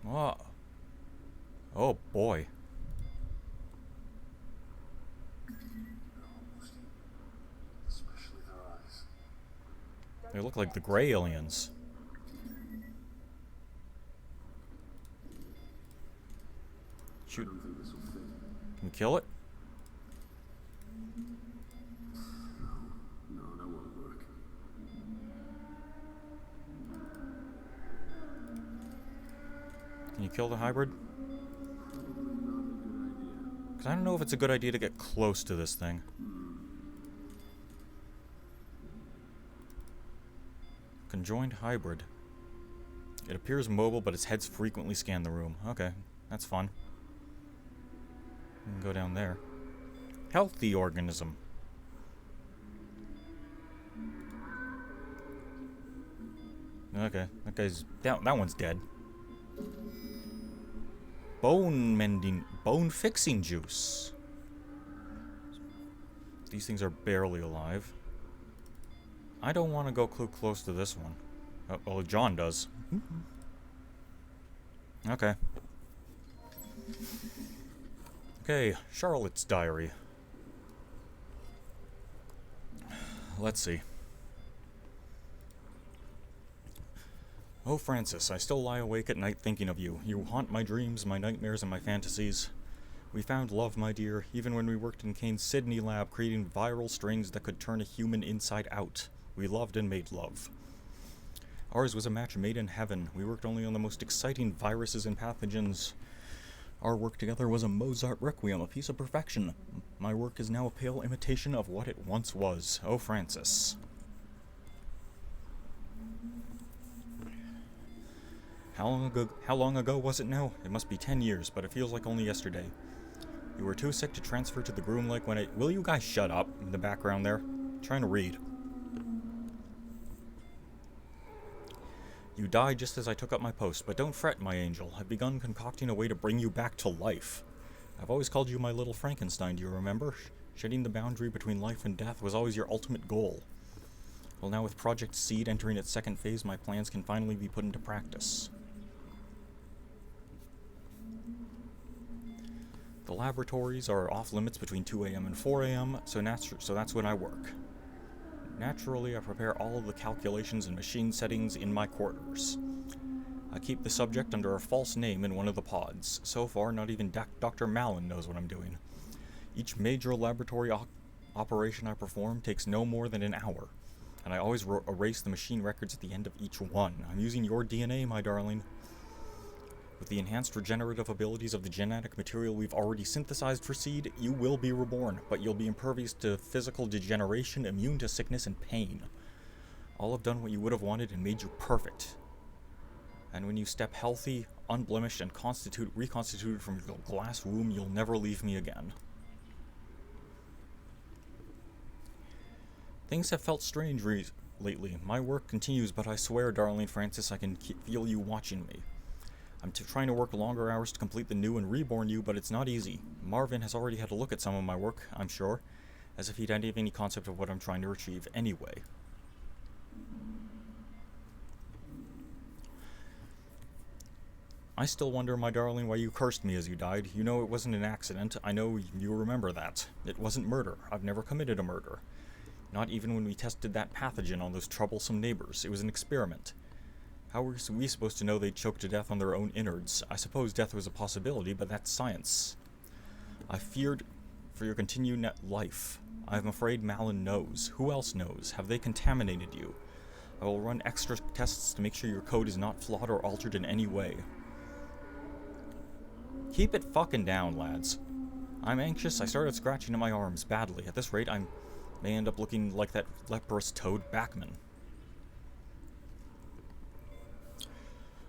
Oh, oh boy. They look like the gray aliens. Shoot. Can we kill it? No, that won't work. Can you kill the hybrid? Probably not a good idea. Because I don't know if it's a good idea to get close to this thing. Conjoined hybrid. It appears mobile, but its heads frequently scan the room. Okay, that's fun. We can go down there. Healthy organism. Okay, that guy's... That one's dead. Bone fixing juice. These things are barely alive. I don't want to go close to this one. Oh, John does. Okay. Okay, Charlotte's diary. Let's see. Oh, Francis, I still lie awake at night thinking of you. You haunt my dreams, my nightmares, and my fantasies. We found love, my dear, even when we worked in Kane's Sydney lab creating viral strains that could turn a human inside out. We loved and made love. Ours was a match made in heaven. We worked only on the most exciting viruses and pathogens. Our work together was a Mozart requiem, a piece of perfection. My work is now a pale imitation of what it once was. Oh, Francis. How long ago was it now? It must be 10 years, but it feels like only yesterday. You were too sick to transfer to the Groom Lake when Will you guys shut up in the background there? I'm trying to read. You died just as I took up my post, but don't fret, my angel. I've begun concocting a way to bring you back to life. I've always called you my little Frankenstein, do you remember? Shedding the boundary between life and death was always your ultimate goal. Well, now with Project Seed entering its second phase, my plans can finally be put into practice. The laboratories are off limits between 2 a.m. and 4 a.m., so that's when I work. Naturally, I prepare all of the calculations and machine settings in my quarters. I keep the subject under a false name in one of the pods. So far, not even Dr. Malin knows what I'm doing. Each major laboratory operation I perform takes no more than an hour, and I always erase the machine records at the end of each one. I'm using your DNA, my darling. With the enhanced regenerative abilities of the genetic material we've already synthesized for Seed, you will be reborn, but you'll be impervious to physical degeneration, immune to sickness and pain. I'll have done what you would have wanted and made you perfect. And when you step healthy, unblemished, and reconstituted from your glass womb, you'll never leave me again. Things have felt strange lately. My work continues, but I swear, darling Francis, I can feel you watching me. I'm trying to work longer hours to complete the new and reborn you, but it's not easy. Marvin has already had a look at some of my work, I'm sure, as if he'd have any concept of what I'm trying to achieve anyway. I still wonder, my darling, why you cursed me as you died. You know it wasn't an accident. I know you remember that. It wasn't murder. I've never committed a murder. Not even when we tested that pathogen on those troublesome neighbors. It was an experiment. How were we supposed to know they'd choke to death on their own innards? I suppose death was a possibility, but that's science. I feared for your continued life. I'm afraid Malin knows. Who else knows? Have they contaminated you? I will run extra tests to make sure your code is not flawed or altered in any way. Keep it fucking down, lads. I'm anxious. I started scratching at my arms badly. At this rate, I may end up looking like that leprous Toad Backman.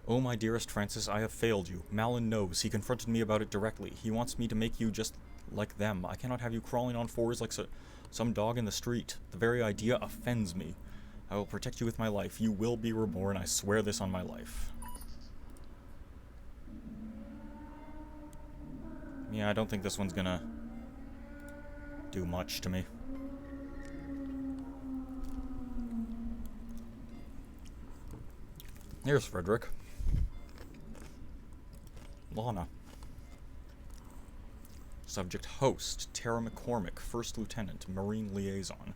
Oh, my dearest Francis, I have failed you. Malin knows. He confronted me about it directly. He wants me to make you just like them. I cannot have you crawling on fours like some dog in the street. The very idea offends me. I will protect you with my life. You will be reborn. I swear this on my life. Yeah, I don't think this one's gonna do much to me. Here's Frederick. Lana. Subject host, Tara McCormick, First Lieutenant, Marine Liaison.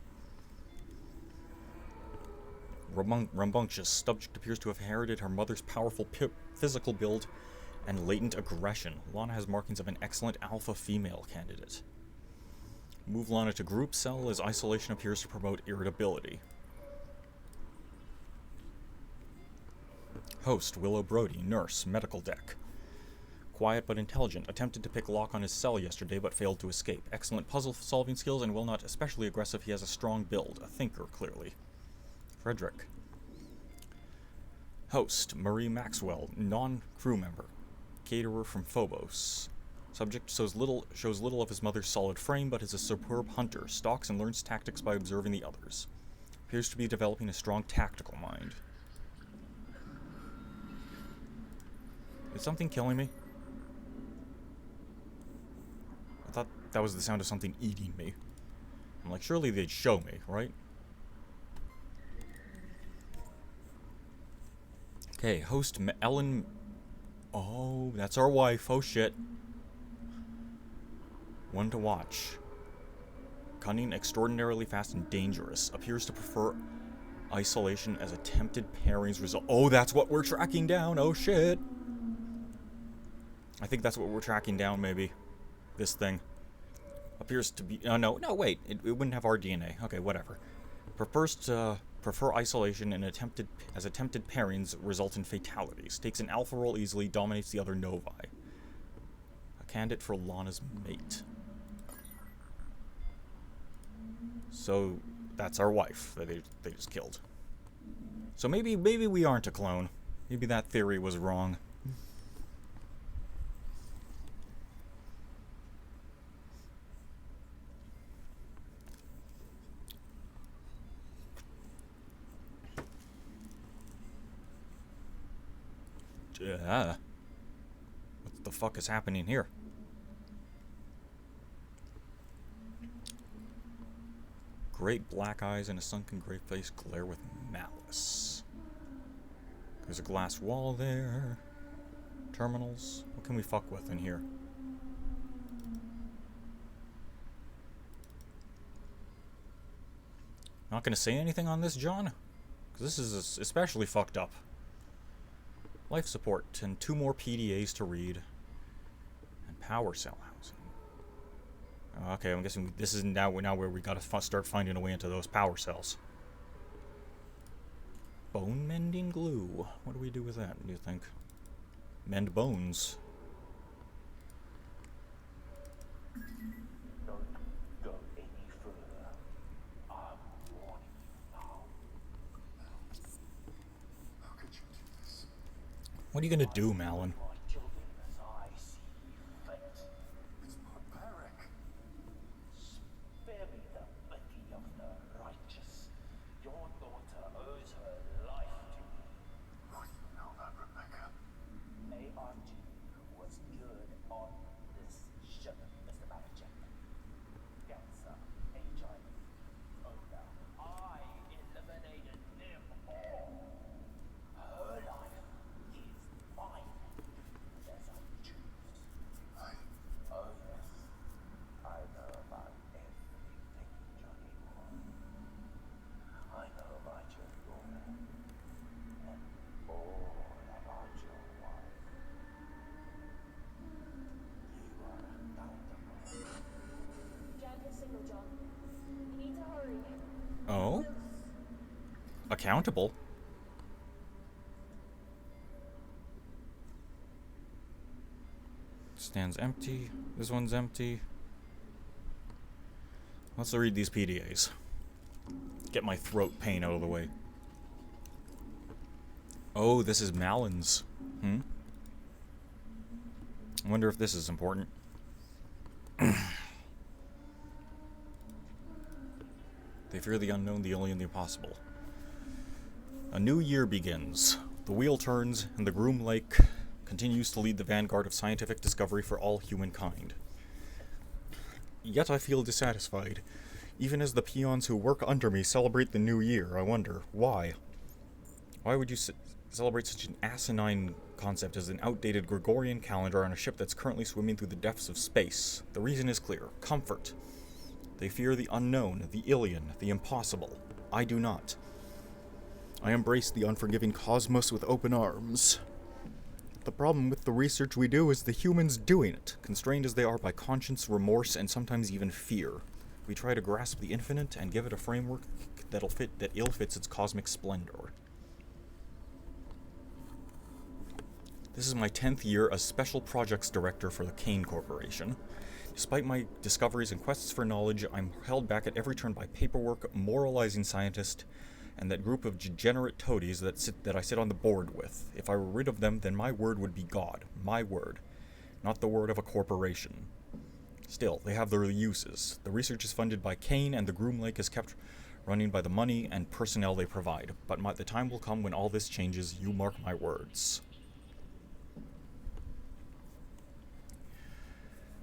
Rambunctious. Subject appears to have inherited her mother's powerful physical build and latent aggression. Lana has markings of an excellent alpha female candidate. Move Lana to group cell as isolation appears to promote irritability. Host, Willow Brody, Nurse, Medical Deck. Quiet but intelligent. Attempted to pick lock on his cell yesterday but failed to escape. Excellent puzzle-solving skills and while not especially aggressive, he has a strong build. A thinker, clearly. Frederick. Host, Marie Maxwell, non-crew member. Caterer from Phobos. Subject shows little of his mother's solid frame, but is a superb hunter. Stalks and learns tactics by observing the others. Appears to be developing a strong tactical mind. Is something killing me? I thought that was the sound of something eating me. I'm like, surely they'd show me, right? Okay, host Ellen... Oh, that's our wife. Oh, shit. One to watch. Cunning, extraordinarily fast, and dangerous. Appears to prefer isolation as attempted pairings result. Oh, that's what we're tracking down. Oh, shit. I think that's what we're tracking down, maybe. This thing. Appears to be... no, wait. It wouldn't have our DNA. Okay, whatever. Prefers to... Prefer isolation and attempted pairings result in fatalities. Takes an alpha role easily, dominates the other novi. A candidate for Lana's mate. So that's our wife that they just killed. So maybe we aren't a clone. Maybe that theory was wrong. What the fuck is happening here? Great black eyes and a sunken gray face glare with malice. There's a glass wall there. Terminals. What can we fuck with in here? Not gonna say anything on this, John? Because this is especially fucked up. Life support, and 2 more PDAs to read. And power cell housing. Okay, I'm guessing this is now where we gotta start finding a way into those power cells. Bone mending glue. What do we do with that, do you think? Mend bones. Don't go any further. I'm warning you now. How could you do this? What are you gonna do, Malin? My children as I see fit. It's barbaric. Spare me the pity of the righteous. Your daughter owes her life to me. Oh, you know that, Rebecca. ARG was good on this ship, Mr. Manager. Cancer, HIV, odor. I eliminated them all. Her life is mine, as I choose. Oh yes, I know about everything, Johnny boy. I know about your daughter, and all about your wife. You are accountable. Jan his signal, John. You need to hurry. Oh? Accountable? Stands empty. This one's empty. Let's read these PDAs. Get my throat pain out of the way. Oh, this is Malin's. I wonder if this is important. They fear the unknown, the only and the impossible. A new year begins. The wheel turns, and the Groom Lake continues to lead the vanguard of scientific discovery for all humankind. Yet I feel dissatisfied. Even as the peons who work under me celebrate the new year, I wonder, why? Why would you celebrate such an asinine concept as an outdated Gregorian calendar on a ship that's currently swimming through the depths of space? The reason is clear. Comfort. They fear the unknown, the alien, the impossible. I do not. I embrace the unforgiving cosmos with open arms. The problem with the research we do is the humans doing it, constrained as they are by conscience, remorse, and sometimes even fear. We try to grasp the infinite and give it a framework that ill fits its cosmic splendor. This is my 10th year as Special Projects Director for the Kane Corporation. Despite my discoveries and quests for knowledge, I'm held back at every turn by paperwork, moralizing scientist, and that group of degenerate toadies that I sit on the board with. If I were rid of them, then my word would be God. My word. Not the word of a corporation. Still, they have their uses. The research is funded by Kane, and the Groom Lake is kept running by the money and personnel they provide. But the time will come when all this changes, you mark my words.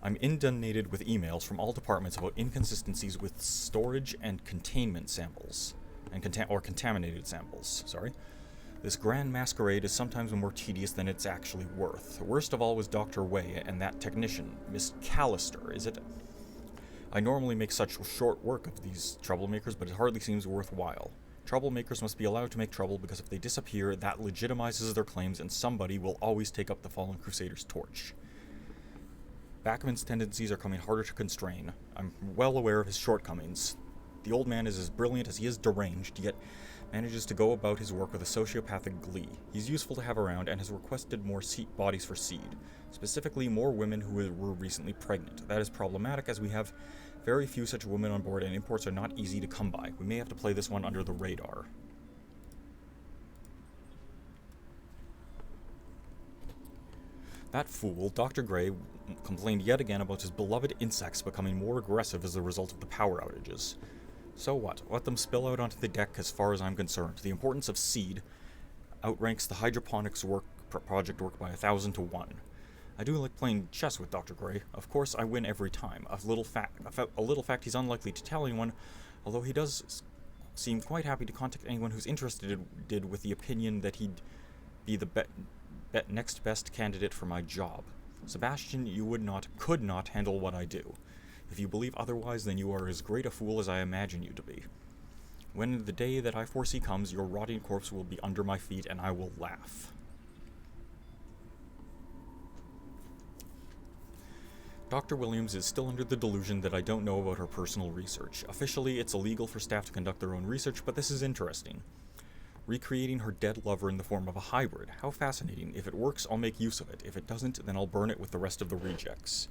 I'm inundated with emails from all departments about inconsistencies with storage and containment samples. Contaminated samples, sorry. This grand masquerade is sometimes more tedious than it's actually worth. Worst of all was Dr. Way and that technician, Miss Callister, is it? I normally make such short work of these troublemakers, but it hardly seems worthwhile. Troublemakers must be allowed to make trouble, because if they disappear, that legitimizes their claims and somebody will always take up the fallen crusader's torch. Backman's tendencies are coming harder to constrain. I'm well aware of his shortcomings. The old man is as brilliant as he is deranged, yet manages to go about his work with a sociopathic glee. He's useful to have around and has requested more bodies for seed, specifically more women who were recently pregnant. That is problematic, as we have very few such women on board and imports are not easy to come by. We may have to play this one under the radar. That fool, Dr. Gray, complained yet again about his beloved insects becoming more aggressive as a result of the power outages. So what? Let them spill out onto the deck as far as I'm concerned. The importance of seed outranks the hydroponics project work by 1,000 to 1. I do like playing chess with Dr. Gray. Of course, I win every time. A little fact he's unlikely to tell anyone, although he does seem quite happy to contact anyone who's interested with the opinion that he'd be the next best candidate for my job. Sebastian, you could not handle what I do. If you believe otherwise, then you are as great a fool as I imagine you to be. When the day that I foresee comes, your rotting corpse will be under my feet, and I will laugh. Dr. Williams is still under the delusion that I don't know about her personal research. Officially, it's illegal for staff to conduct their own research, but this is interesting. Recreating her dead lover in the form of a hybrid. How fascinating. If it works, I'll make use of it. If it doesn't, then I'll burn it with the rest of the rejects.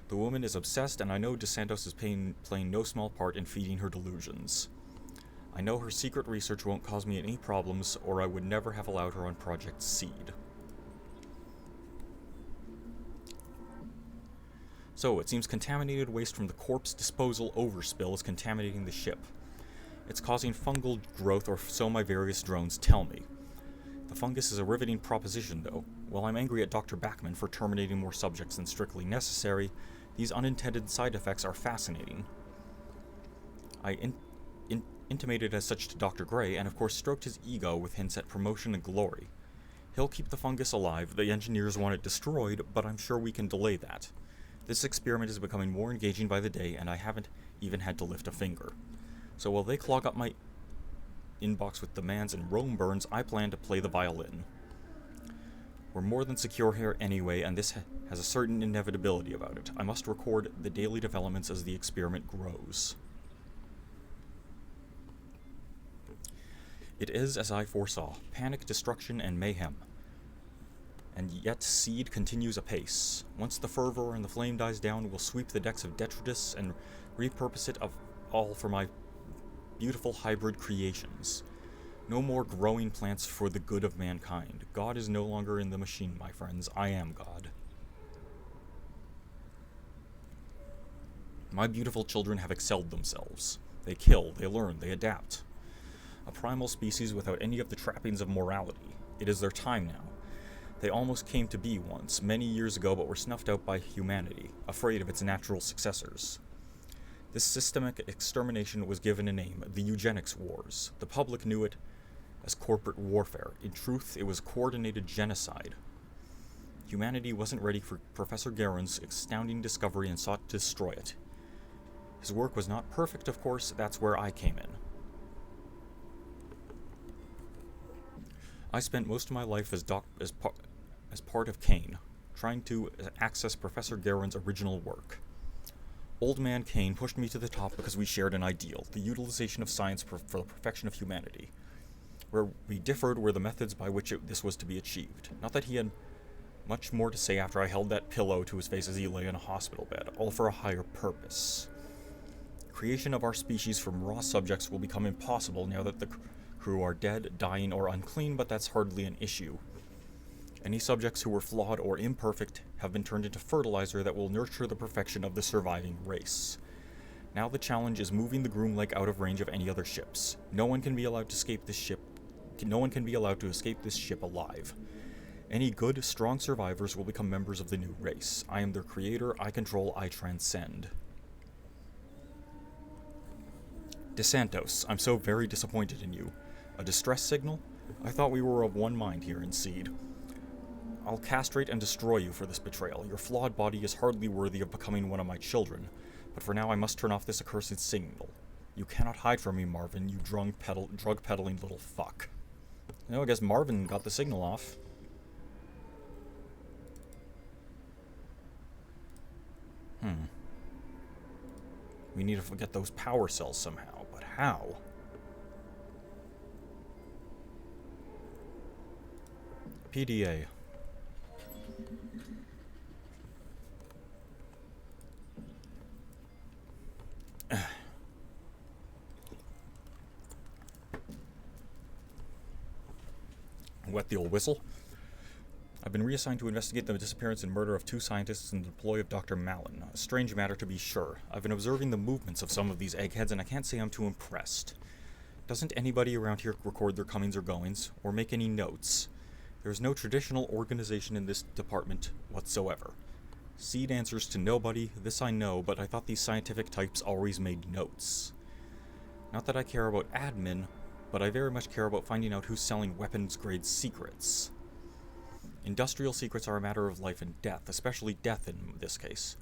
The woman is obsessed, and I know DeSantos is playing no small part in feeding her delusions. I know her secret research won't cause me any problems, or I would never have allowed her on Project Seed. So, it seems contaminated waste from the corpse disposal overspill is contaminating the ship. It's causing fungal growth, or so my various drones tell me. The fungus is a riveting proposition, though. While I'm angry at Dr. Backman for terminating more subjects than strictly necessary, these unintended side effects are fascinating. I intimated as such to Dr. Gray, and of course stroked his ego with hints at promotion and glory. He'll keep the fungus alive, the engineers want it destroyed, but I'm sure we can delay that. This experiment is becoming more engaging by the day, and I haven't even had to lift a finger. So while they clog up my inbox with demands and Rome burns, I plan to play the violin. We're more than secure here anyway, and this has a certain inevitability about it. I must record the daily developments as the experiment grows. It is as I foresaw, panic, destruction, and mayhem. And yet Seed continues apace. Once the fervor and the flame dies down, we'll sweep the decks of Detritus and repurpose it all for my beautiful hybrid creations. No more growing plants for the good of mankind. God is no longer in the machine, my friends. I am God. My beautiful children have excelled themselves. They kill, they learn, they adapt. A primal species without any of the trappings of morality. It is their time now. They almost came to be once, many years ago, but were snuffed out by humanity, afraid of its natural successors. This systemic extermination was given a name, the Eugenics Wars. The public knew it as corporate warfare. In truth, it was coordinated genocide. Humanity wasn't ready for Professor Garen's astounding discovery and sought to destroy it. His work was not perfect, of course. That's where I came in. I spent most of my life as part of Kane, trying to access Professor Garen's original work. Old Man Kane pushed me to the top because we shared an ideal, the utilization of science for the perfection of humanity. Where we differed were the methods by which this was to be achieved. Not that he had much more to say after I held that pillow to his face as he lay in a hospital bed, all for a higher purpose. Creation of our species from raw subjects will become impossible now that the crew are dead, dying, or unclean, but that's hardly an issue. Any subjects who were flawed or imperfect have been turned into fertilizer that will nurture the perfection of the surviving race. Now the challenge is moving the groom leg out of range of any other ships. No one can be allowed to escape this ship alive. Any good, strong survivors will become members of the new race. I am their creator, I control, I transcend. DeSantos, I'm so very disappointed in you. A distress signal? I thought we were of one mind here in Seed. I'll castrate and destroy you for this betrayal. Your flawed body is hardly worthy of becoming one of my children. But for now I must turn off this accursed signal. You cannot hide from me, Marvin, you drug-peddling little fuck. No, I guess Marvin got the signal off. We need to get those power cells somehow, but how? PDA. Wet the old whistle. I've been reassigned to investigate the disappearance and murder of 2 scientists in the deploy of Dr. Mallon. A strange matter to be sure. I've been observing the movements of some of these eggheads and I can't say I'm too impressed. Doesn't anybody around here record their comings or goings, or make any notes? There's no traditional organization in this department whatsoever. Seed answers to nobody, this I know, but I thought these scientific types always made notes. Not that I care about admin, but I very much care about finding out who's selling weapons-grade secrets. Industrial secrets are a matter of life and death, especially death in this case.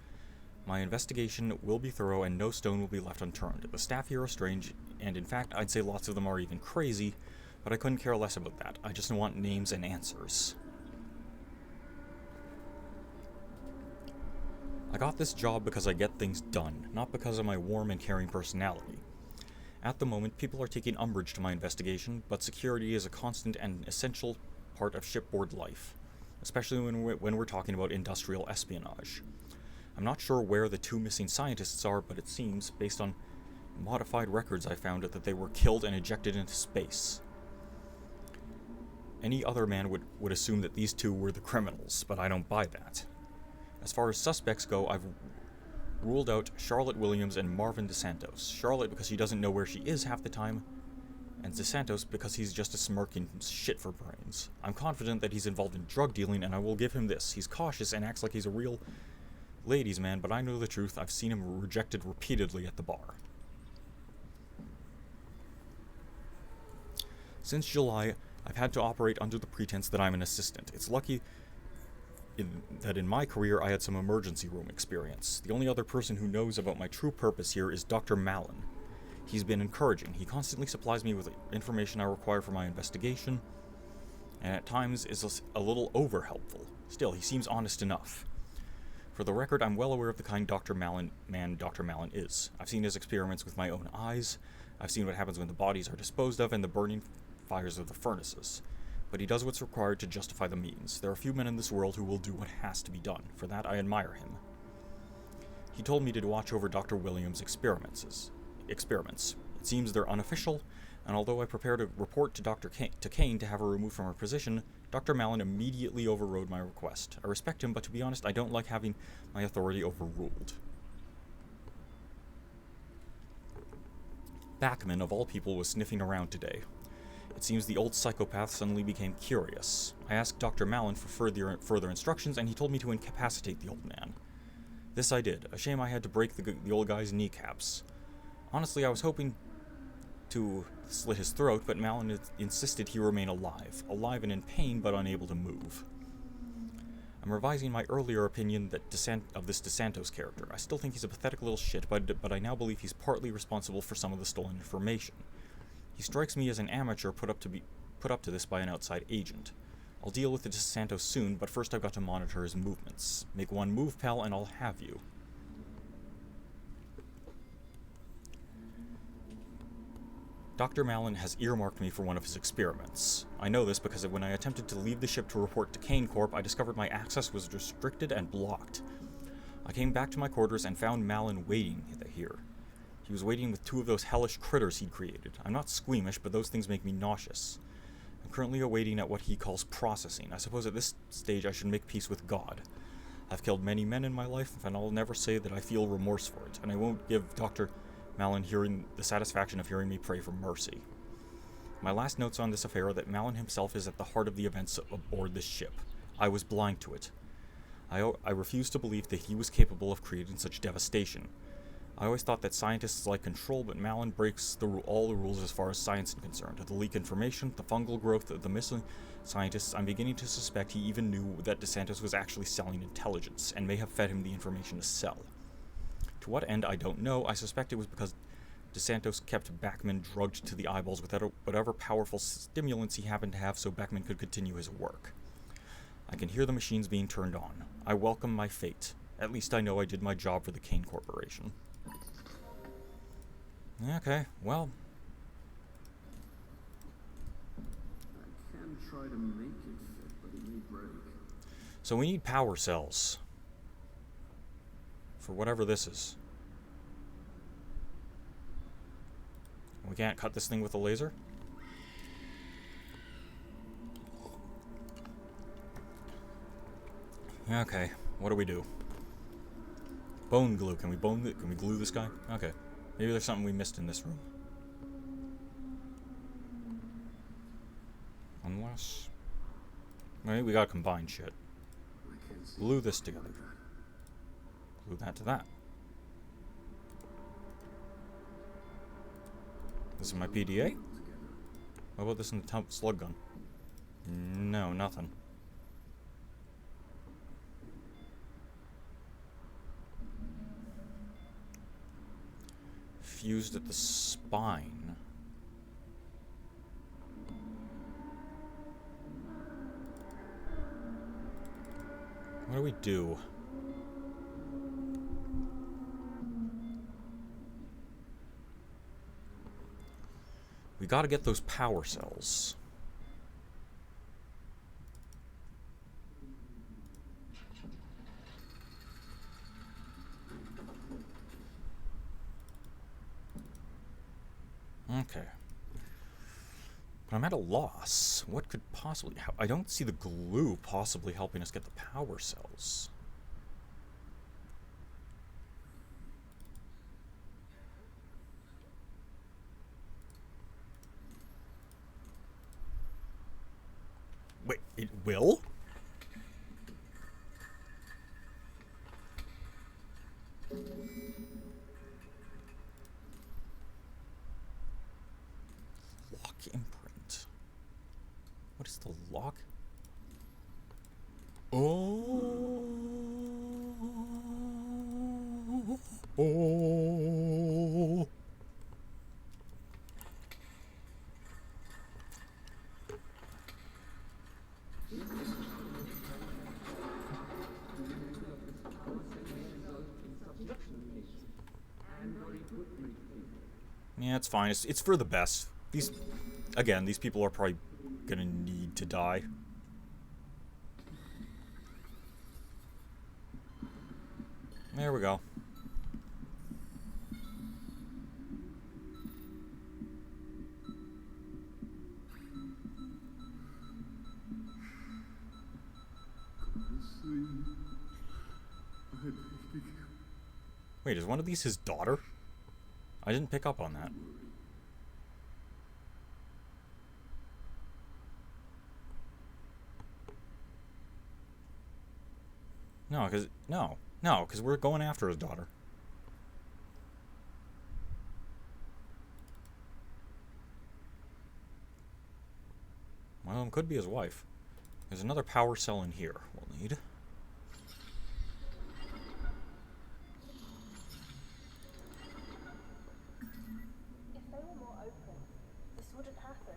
My investigation will be thorough and no stone will be left unturned. The staff here are strange, and in fact I'd say lots of them are even crazy, but I couldn't care less about that. I just want names and answers. I got this job because I get things done, not because of my warm and caring personality. At the moment, people are taking umbrage to my investigation, but security is a constant and essential part of shipboard life, especially when we're talking about industrial espionage. I'm not sure where the 2 missing scientists are, but it seems, based on modified records I found, that they were killed and ejected into space. Any other man would assume that these 2 were the criminals, but I don't buy that. As far as suspects go, I've ruled out Charlotte Williams and Marvin DeSantos. Charlotte because she doesn't know where she is half the time, and DeSantos because he's just a smirking shit for brains. I'm confident that he's involved in drug dealing, and I will give him this. He's cautious and acts like he's a real ladies' man, but I know the truth. I've seen him rejected repeatedly at the bar. Since July, I've had to operate under the pretense that I'm an assistant. It's lucky that in my career I had some emergency room experience. The only other person who knows about my true purpose here is Dr. Mallon. He's been encouraging. He constantly supplies me with information I require for my investigation, and at times is a little over-helpful. Still, he seems honest enough. For the record, I'm well aware of the kind Dr. Mallon is. I've seen his experiments with my own eyes. I've seen what happens when the bodies are disposed of and the burning fires of the furnaces. But he does what's required to justify the means. There are few men in this world who will do what has to be done. For that, I admire him. He told me to watch over Dr. Williams' experiments. It seems they're unofficial, and although I prepared a report to Kane to have her removed from her position, Dr. Mallon immediately overrode my request. I respect him, but to be honest, I don't like having my authority overruled. Bachman, of all people, was sniffing around today. It seems the old psychopath suddenly became curious. I asked Dr. Mallon for further instructions, and he told me to incapacitate the old man. This I did. A shame I had to break the old guy's kneecaps. Honestly, I was hoping to slit his throat, but Malin insisted he remain alive. Alive and in pain, but unable to move. I'm revising my earlier opinion of this DeSantos character. I still think he's a pathetic little shit, but I now believe he's partly responsible for some of the stolen information. He strikes me as an amateur put up to this by an outside agent. I'll deal with the DeSantos soon, but first I've got to monitor his movements. Make one move, pal, and I'll have you. Dr. Malin has earmarked me for one of his experiments. I know this because when I attempted to leave the ship to report to Kane Corp, I discovered my access was restricted and blocked. I came back to my quarters and found Malin waiting here. He was waiting with 2 of those hellish critters he'd created. I'm not squeamish, but those things make me nauseous. I'm currently awaiting at what he calls processing. I suppose at this stage I should make peace with God. I've killed many men in my life, and I'll never say that I feel remorse for it, and I won't give Dr. Malin the satisfaction of hearing me pray for mercy. My last notes on this affair are that Malin himself is at the heart of the events aboard this ship. I was blind to it. I refuse to believe that he was capable of creating such devastation. I always thought that scientists like control, but Malin breaks all the rules as far as science is concerned. The leak information, the fungal growth of the missing scientists, I'm beginning to suspect he even knew that DeSantos was actually selling intelligence, and may have fed him the information to sell. To what end, I don't know. I suspect it was because DeSantos kept Bachman drugged to the eyeballs with whatever powerful stimulants he happened to have so Bachman could continue his work. I can hear the machines being turned on. I welcome my fate. At least I know I did my job for the Kane Corporation. Okay, well. I can try to make it fit, but it may break. So we need power cells. For whatever this is. We can't cut this thing with a laser? Okay, what do we do? Bone glue. Can we glue this guy? Okay. Maybe there's something we missed in this room. Unless... Maybe we gotta combine shit. Glue this together. Glue that to that. This is my PDA? What about this in the slug gun? No, nothing. Fused at the spine. What do we do? We gotta get those power cells. Okay. But I'm at a loss. What could possibly... I don't see the glue possibly helping us get the power cells. Wait, it will? Lock imprint. What is the lock? Oh. Oh. Yeah, it's fine. It's for the best. These people are probably gonna need to die. There we go. Wait, is one of these his daughter? I didn't pick up on that. No, because we're going after his daughter. Could be his wife. There's another power cell in here we'll need. If they were more open, this wouldn't happen.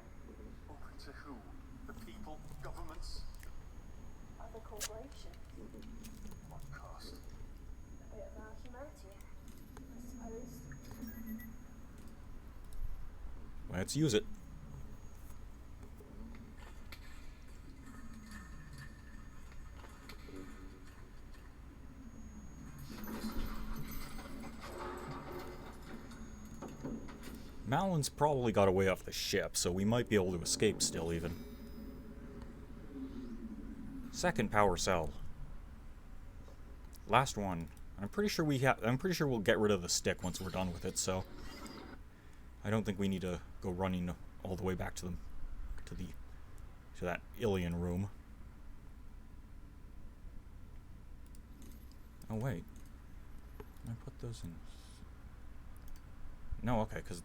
Open to who? The people? Governments? Other corporations. What cost? A bit of our humanity, I suppose. Let's use it. Malon's probably got away off the ship, so we might be able to escape still, even. Second power cell. Last one. I'm pretty sure we'll get rid of the stick once we're done with it, so I don't think we need to go running all the way back to that alien room. Oh wait. Can I put those in? No, okay, because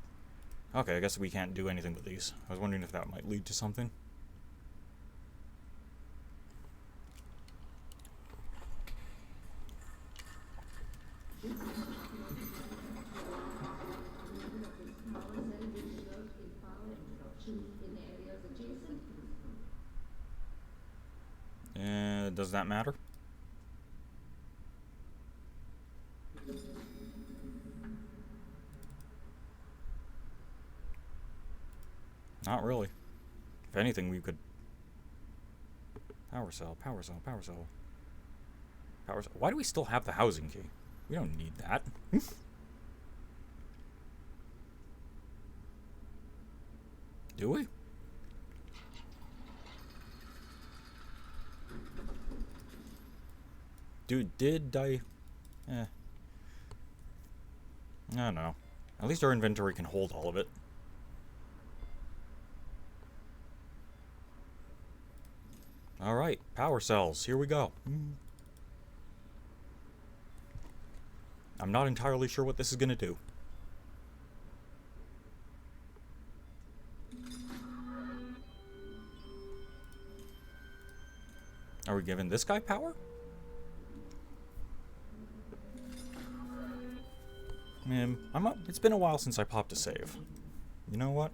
okay, I guess we can't do anything with these. I was wondering if that might lead to something. Does that matter? Not really. If anything, we could... Power cell, power cell, power cell. Power cell. Why do we still have the housing key? We don't need that. Do we? Dude, did I... I don't know. At least our inventory can hold all of it. Alright, power cells. Here we go. I'm not entirely sure what this is going to do. Are we giving this guy power? Man, it's been a while since I popped a save. You know what?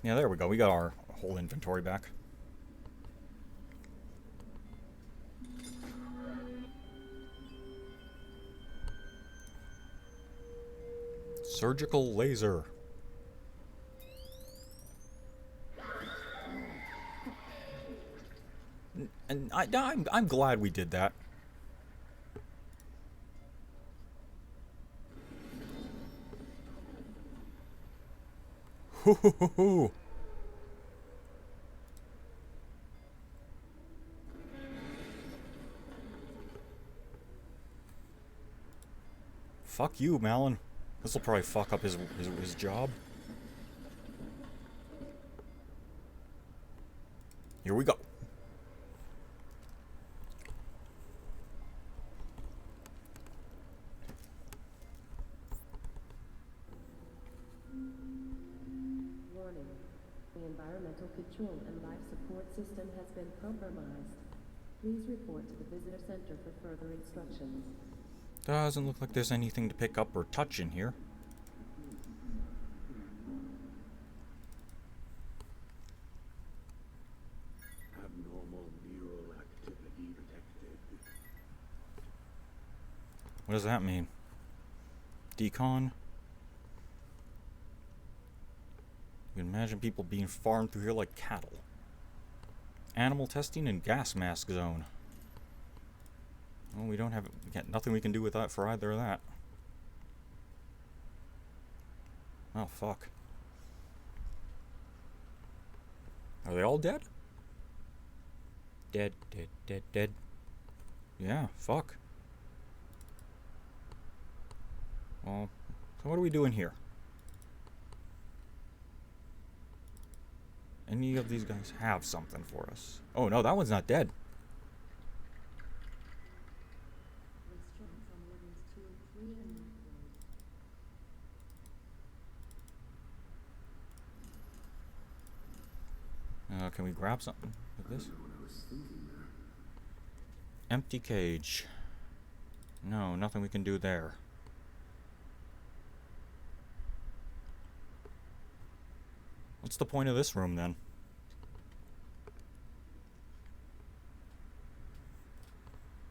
Yeah, there we go. We got our whole inventory back. Surgical laser. And I'm glad we did that. Hoo hoo hoo hoo. Fuck you, Malon. This'll probably fuck up his job. Here we go. Warning. The environmental control and life support system has been compromised. Please report to the visitor center for further instructions. Doesn't look like there's anything to pick up or touch in here. Abnormal neural activity detected. What does that mean? Decon? You can imagine people being farmed through here like cattle. Animal testing and gas mask zone. Well, we got nothing we can do with that for either of that. Oh, fuck. Are they all dead? Dead, dead, dead, dead. Yeah, fuck. Well, so what are we doing here? Any of these guys have something for us? Oh, no, that one's not dead. Can we grab something with this? I don't know what I was thinking there. Empty cage. No, nothing we can do there. What's the point of this room then?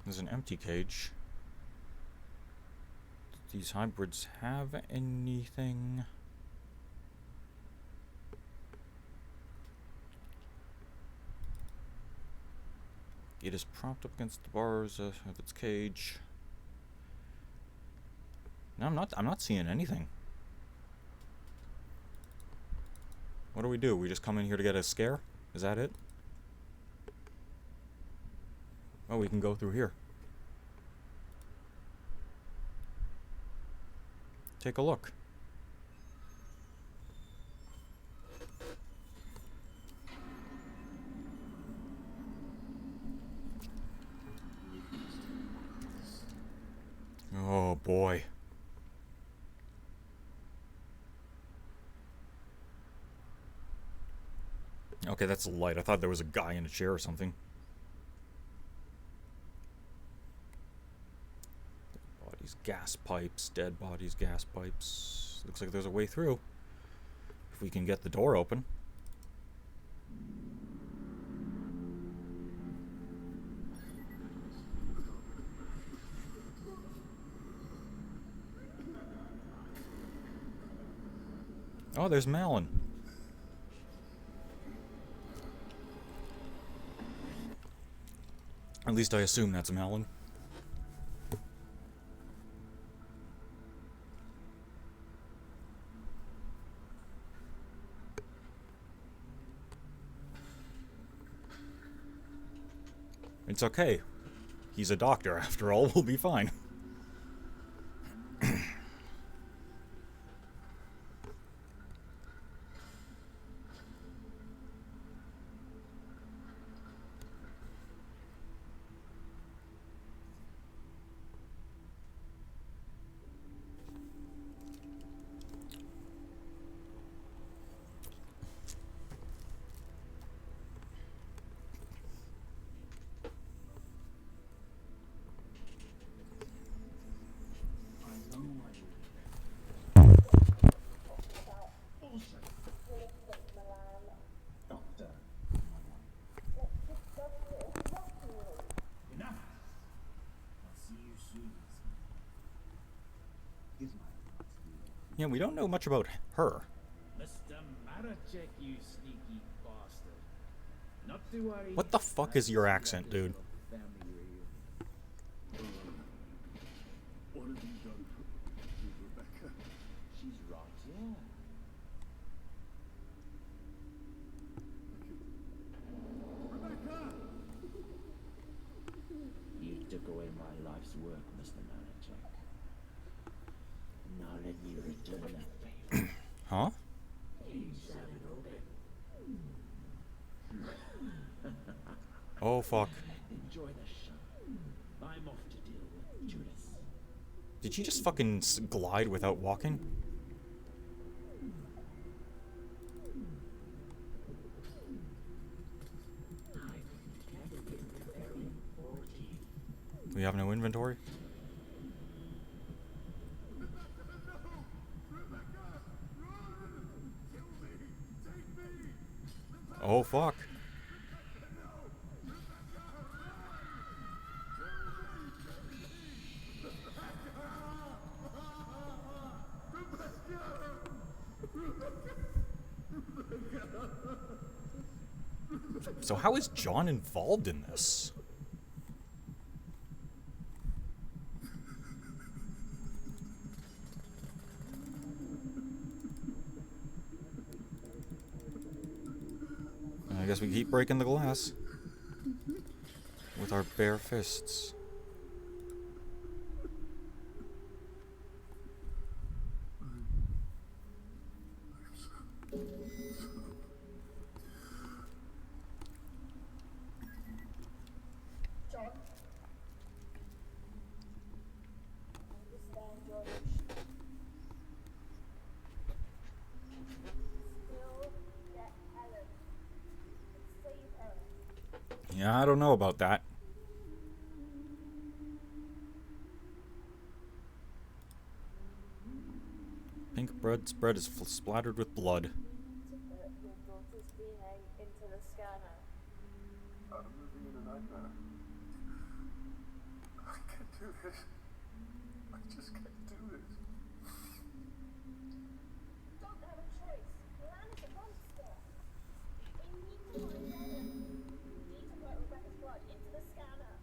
There's an empty cage. Do these hybrids have anything? It is propped up against the bars of its cage. No, I'm not seeing anything. What do? We just come in here to get a scare? Is that it? Oh, we can go through here. Take a look. Oh boy. Okay, that's a light. I thought there was a guy in a chair or something. Dead bodies, gas pipes, dead bodies, gas pipes. Looks like there's a way through. If we can get the door open. Oh, there's Malin. At least I assume that's Malin. It's okay. He's a doctor, after all. We'll be fine. Yeah, we don't know much about her. Mr. Maracek, you sneaky bastard. Not to worry. What the fuck is your accent, dude? What have you done with Rebecca? She's right, yeah. Rebecca! You took away my life's work, Mr. Maracek. Now let me return that favor. Huh? Please have it open. Oh, fuck. Enjoy the show. I'm off to deal with Judas. Did she just fucking glide without walking? We have no inventory? Oh, fuck. So how is John involved in this? I guess we keep breaking the glass with our bare fists. John. Understand your mission. Still get Helen. Yeah, I don't know about that. Pink bread spread is splattered with blood. To put your daughter's DNA into the scanner. I'm living in a nightmare. I can't do this. I just can't do this. Don't have a choice. Lan is a monster. We need to find Venom. We need to put Rebecca's blood into the scanner.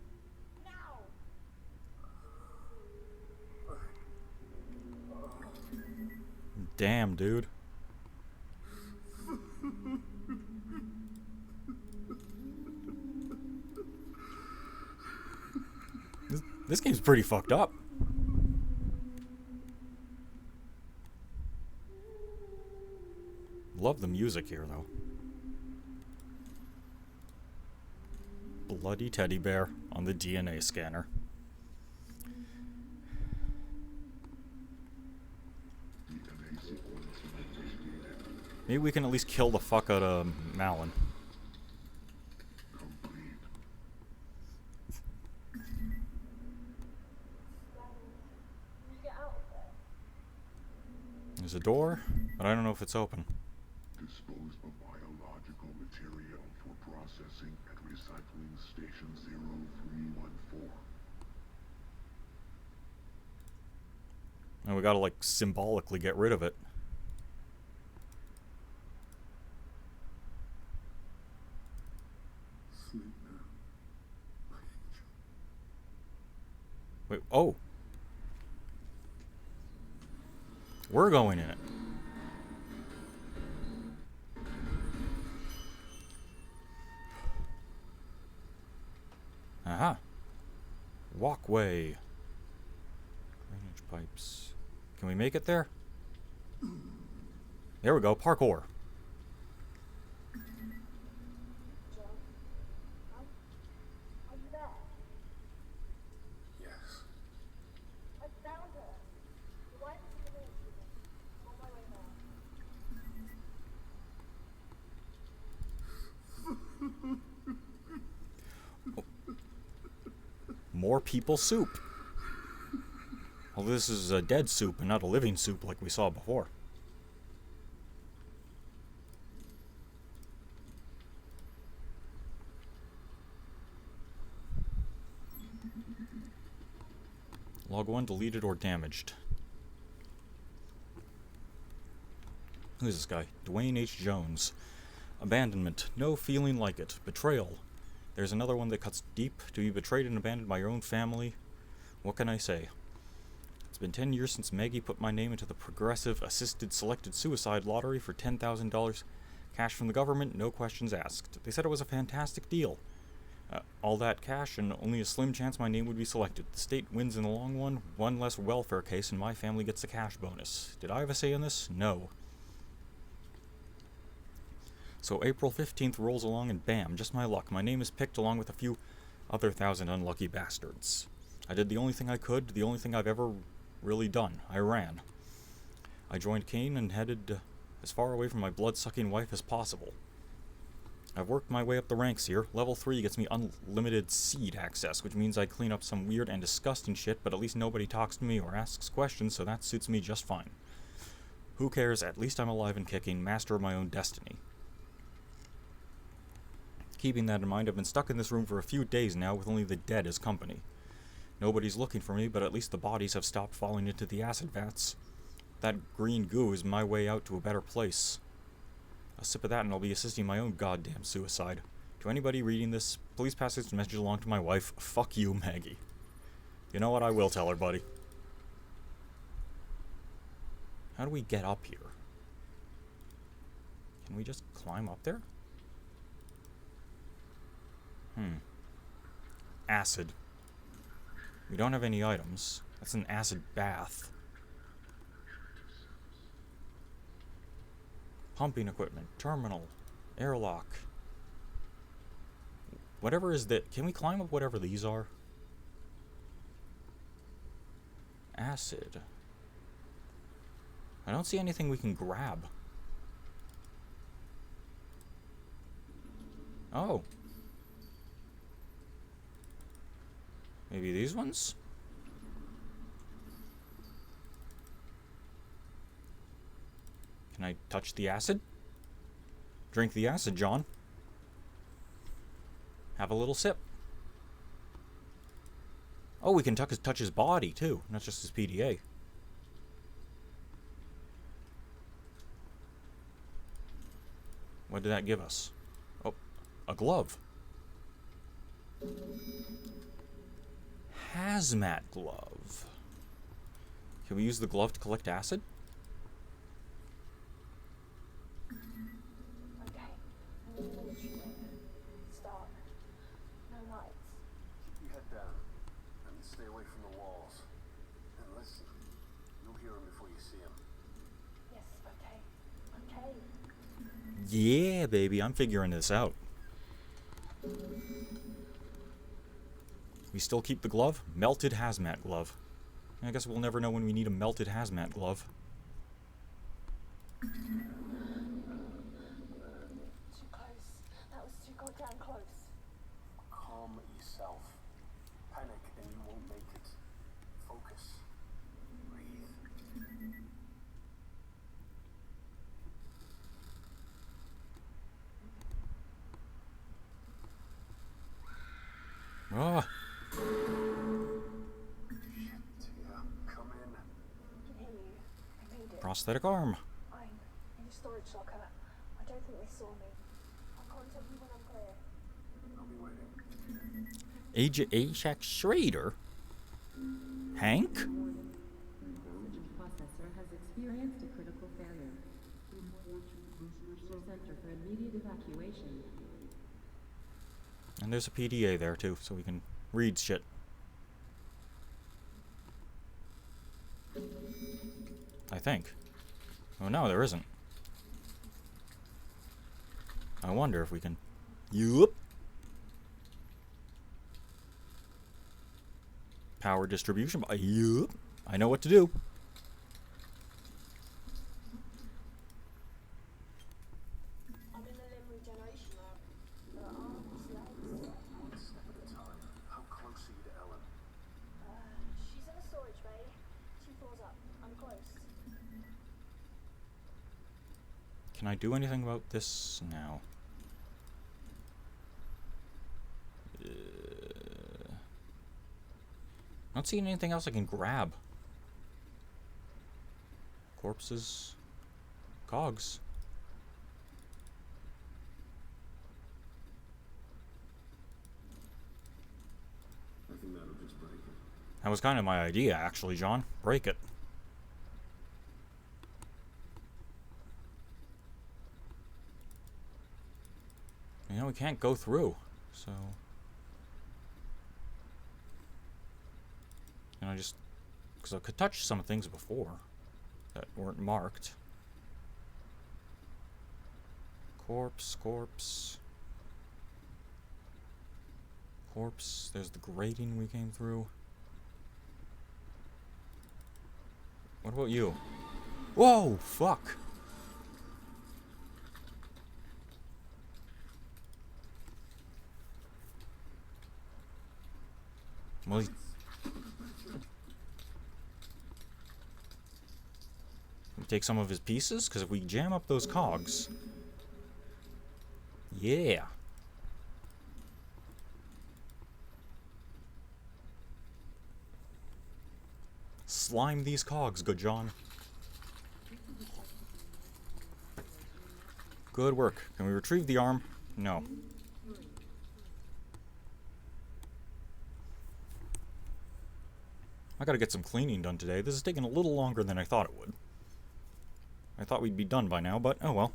Now! Damn, dude. This game's pretty fucked up. Love the music here, though. Bloody teddy bear on the DNA scanner. Maybe we can at least kill the fuck out of Malin. You get out of there. There's a door, but I don't know if it's open. Disposed of biological material for processing at recycling station 0314. And we gotta, like, symbolically get rid of it. Sleep now, my angel. Wait, oh! We're going in it. Aha! Walkway. Drainage pipes. Can we make it there? There we go, parkour. John. Are you there? Yes. I found her. The wife is in the room. I'm on my way now. More people soup. Well, this is a dead soup and not a living soup like we saw before. Log 1 deleted or damaged. Who's this guy? Dwayne H. Jones. Abandonment. No feeling like it. Betrayal. There's another one that cuts deep. To be betrayed and abandoned by your own family. What can I say? It's been 10 years since Maggie put my name into the Progressive Assisted Selected Suicide Lottery for $10,000. Cash from the government, no questions asked. They said it was a fantastic deal. All that cash and only a slim chance my name would be selected. The state wins in the long run, one less welfare case, and my family gets the cash bonus. Did I have a say in this? No. So April 15th rolls along and bam, just my luck. My name is picked along with a few other 1,000 unlucky bastards. I did the only thing I could, the only thing I've ever really done. I ran. I joined Kane and headed as far away from my blood-sucking wife as possible. I've worked my way up the ranks here. Level 3 gets me unlimited seed access, which means I clean up some weird and disgusting shit, but at least nobody talks to me or asks questions, so that suits me just fine. Who cares? At least I'm alive and kicking, master of my own destiny. Keeping that in mind, I've been stuck in this room for a few days now with only the dead as company. Nobody's looking for me, but at least the bodies have stopped falling into the acid vats. That green goo is my way out to a better place. A sip of that and I'll be assisting my own goddamn suicide. To anybody reading this, please pass this message along to my wife. Fuck you, Maggie. You know what? I will tell her, buddy. How do we get up here? Can we just climb up there? Acid. We don't have any items. That's an acid bath. Pumping equipment. Terminal. Airlock. Whatever is that. Can we climb up whatever these are? Acid. I don't see anything we can grab. Maybe these ones? Can I touch the acid? Drink the acid, John. Have a little sip. Oh, we can touch his body, too. Not just his PDA. What did that give us? Oh, a glove. Hazmat glove. Can we use the glove to collect acid? Okay, I'm in the military mode. Start. No lights. Keep your head down and stay away from the walls. And listen, you'll hear him before you see him. Yes, okay. Okay. Yeah, baby, I'm figuring this out. We still keep the glove? Melted hazmat glove. I guess we'll never know when we need a melted hazmat glove. Too close. That was too goddamn close. Calm yourself. Panic and you won't make it. Focus. Breathe. Ah, Shit, yeah. Come in. I can hear you. I made it. prosthetic arm. I'm in a storage locker. I don't think they saw me. I'll contact you when I'm clear. I'll be waiting. Agent Ashak Schrader? Hank? The processor has experienced a critical failure. Center for immediate evacuation. And there's a PDA there too, so we can read shit. I think. Oh no, there isn't. I wonder if we can... Yup. Power distribution. Yup. I know what to do. I'm in the limb regeneration lab. There are arms, legs. One step at a time. How close are you to Ellen? She's in a storage bay. 2 floors up. I'm close. Can I do anything about this now? Not seeing anything else I can grab. Corpses. Cogs. I think that'll just break it. That was kind of my idea, actually, John. Break it. You know, we can't go through, so... And I just... Because I could touch some things before that weren't marked. Corpse, corpse... Corpse. There's the grating we came through. What about you? Whoa! Fuck! Well, we take some of his pieces? Because if we jam up those cogs... Yeah! Slime these cogs, good John. Good work. Can we retrieve the arm? No. I gotta get some cleaning done today. This is taking a little longer than I thought it would. I thought we'd be done by now, but oh well.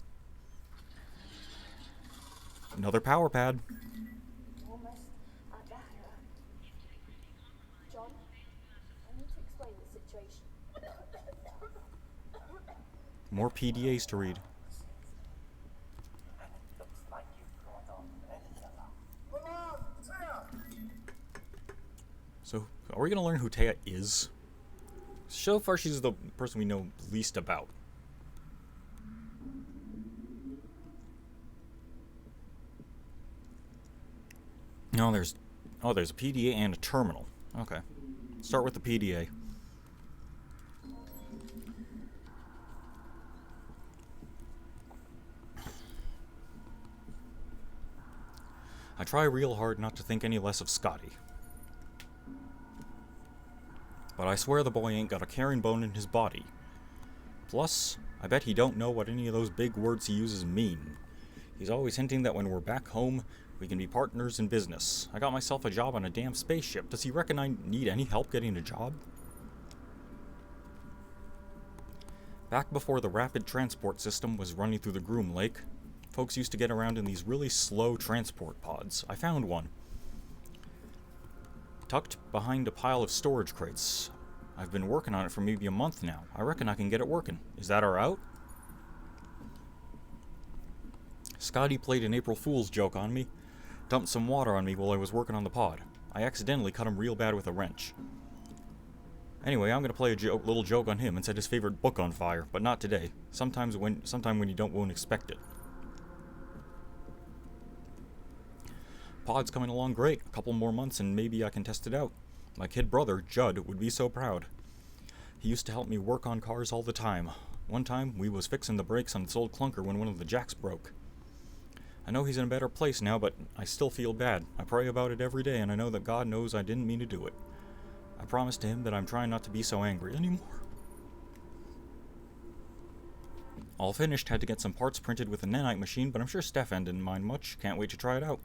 Another power pad. Almost at that. John, I need to explain the situation. More PDAs to read. And it looks like you brought on any of them. So, are we gonna learn who Taya is? So far, she's the person we know least about. No, there's a PDA and a terminal. Okay. Start with the PDA. I try real hard not to think any less of Scotty. But I swear the boy ain't got a caring bone in his body. Plus, I bet he don't know what any of those big words he uses mean. He's always hinting that when we're back home, we can be partners in business. I got myself a job on a damn spaceship. Does he reckon I need any help getting a job? Back before the rapid transport system was running through the Groom Lake, folks used to get around in these really slow transport pods. I found one. Tucked behind a pile of storage crates. I've been working on it for maybe a month now. I reckon I can get it working. Is that our out? Scotty played an April Fool's joke on me. Dumped some water on me while I was working on the pod. I accidentally cut him real bad with a wrench. Anyway, I'm gonna play a little joke on him and set his favorite book on fire, but not today. Sometime when you won't expect it. Pod's coming along great. A couple more months and maybe I can test it out. My kid brother, Judd, would be so proud. He used to help me work on cars all the time. One time, we was fixing the brakes on its old clunker when one of the jacks broke. I know he's in a better place now, but I still feel bad. I pray about it every day, and I know that God knows I didn't mean to do it. I promised to him that I'm trying not to be so angry anymore. All finished, had to get some parts printed with a nanite machine, but I'm sure Stefan didn't mind much. Can't wait to try it out.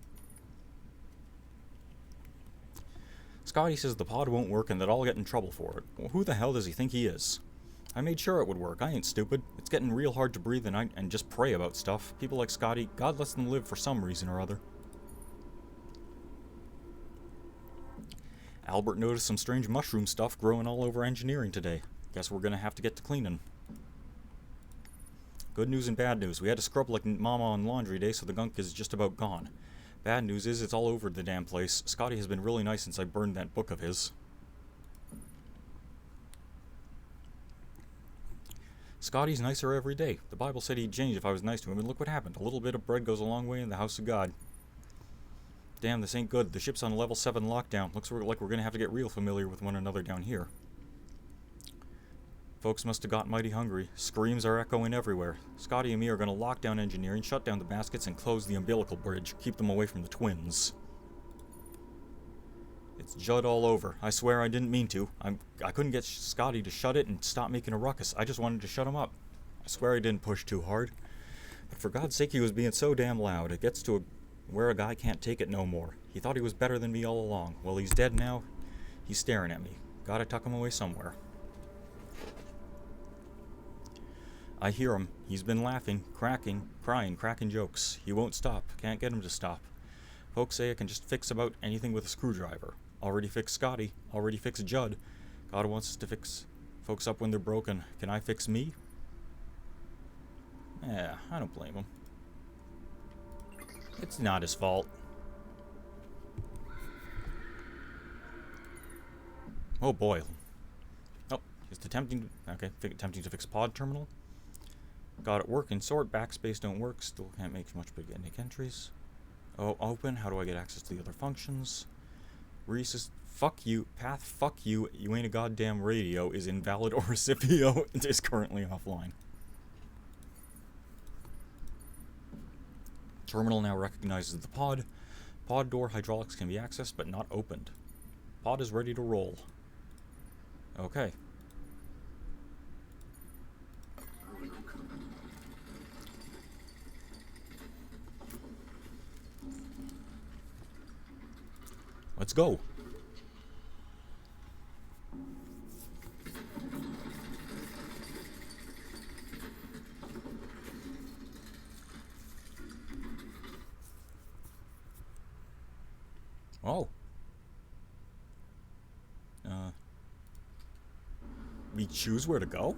Scotty says the pod won't work and that I'll get in trouble for it. Well, who the hell does he think he is? I made sure it would work. I ain't stupid. It's getting real hard to breathe and just pray about stuff. People like Scotty, God lets them live for some reason or other. Albert noticed some strange mushroom stuff growing all over engineering today. Guess we're gonna have to get to cleaning. Good news and bad news. We had to scrub like Mama on laundry day, so the gunk is just about gone. Bad news is it's all over the damn place. Scotty has been really nice since I burned that book of his. Scotty's nicer every day. The Bible said he'd change if I was nice to him, and look what happened. A little bit of bread goes a long way in the house of God. Damn, this ain't good. The ship's on level 7 lockdown. Looks like we're gonna have to get real familiar with one another down here. Folks must have got mighty hungry. Screams are echoing everywhere. Scotty and me are gonna lock down engineering, shut down the baskets, and close the umbilical bridge. Keep them away from the twins. It's Judd all over. I swear I didn't mean to. I couldn't get Scotty to shut it and stop making a ruckus. I just wanted to shut him up. I swear I didn't push too hard. But for God's sake, he was being so damn loud. It gets to where a guy can't take it no more. He thought he was better than me all along. Well, he's dead now. He's staring at me. Gotta tuck him away somewhere. I hear him. He's been laughing, crying, cracking jokes. He won't stop. Can't get him to stop. Folks say I can just fix about anything with a screwdriver. Already fixed Scotty. Already fixed Judd. God wants us to fix folks up when they're broken. Can I fix me? Yeah, I don't blame him. It's not his fault. Oh boy. Oh, just attempting to fix pod terminal. Got it working. Sort, backspace don't work. Still can't make much big entries. Oh, open. How do I get access to the other functions? Resys. Fuck you. Path. Fuck you. You ain't a goddamn radio. Is invalid or Recipio is currently offline. Terminal now recognizes the pod. Pod door hydraulics can be accessed but not opened. Pod is ready to roll. Okay. Let's go. Oh. We choose where to go?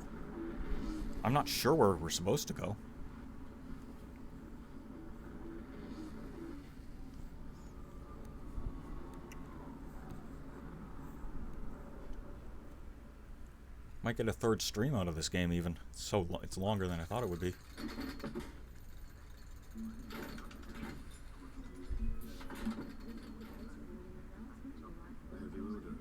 I'm not sure where we're supposed to go. Might get a third stream out of this game even. It's longer than I thought it would be. Heavy loader.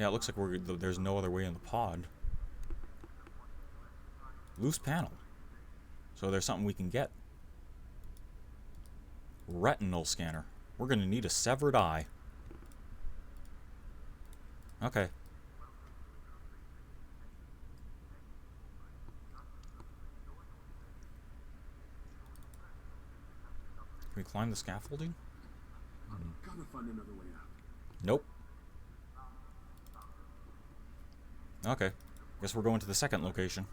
Yeah, it looks like there's no other way in the pod. Loose panel. So there's something we can get. Retinal scanner. We're gonna need a severed eye. Okay. Can we climb the scaffolding? Gotta find another way out. Nope. Okay. Guess we're going to the second location.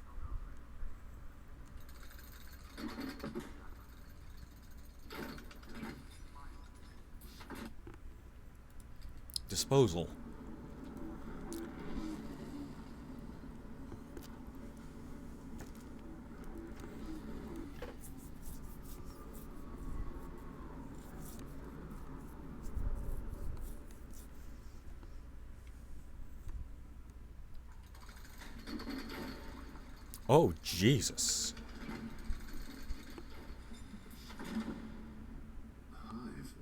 Disposal. Oh, Jesus. Hive.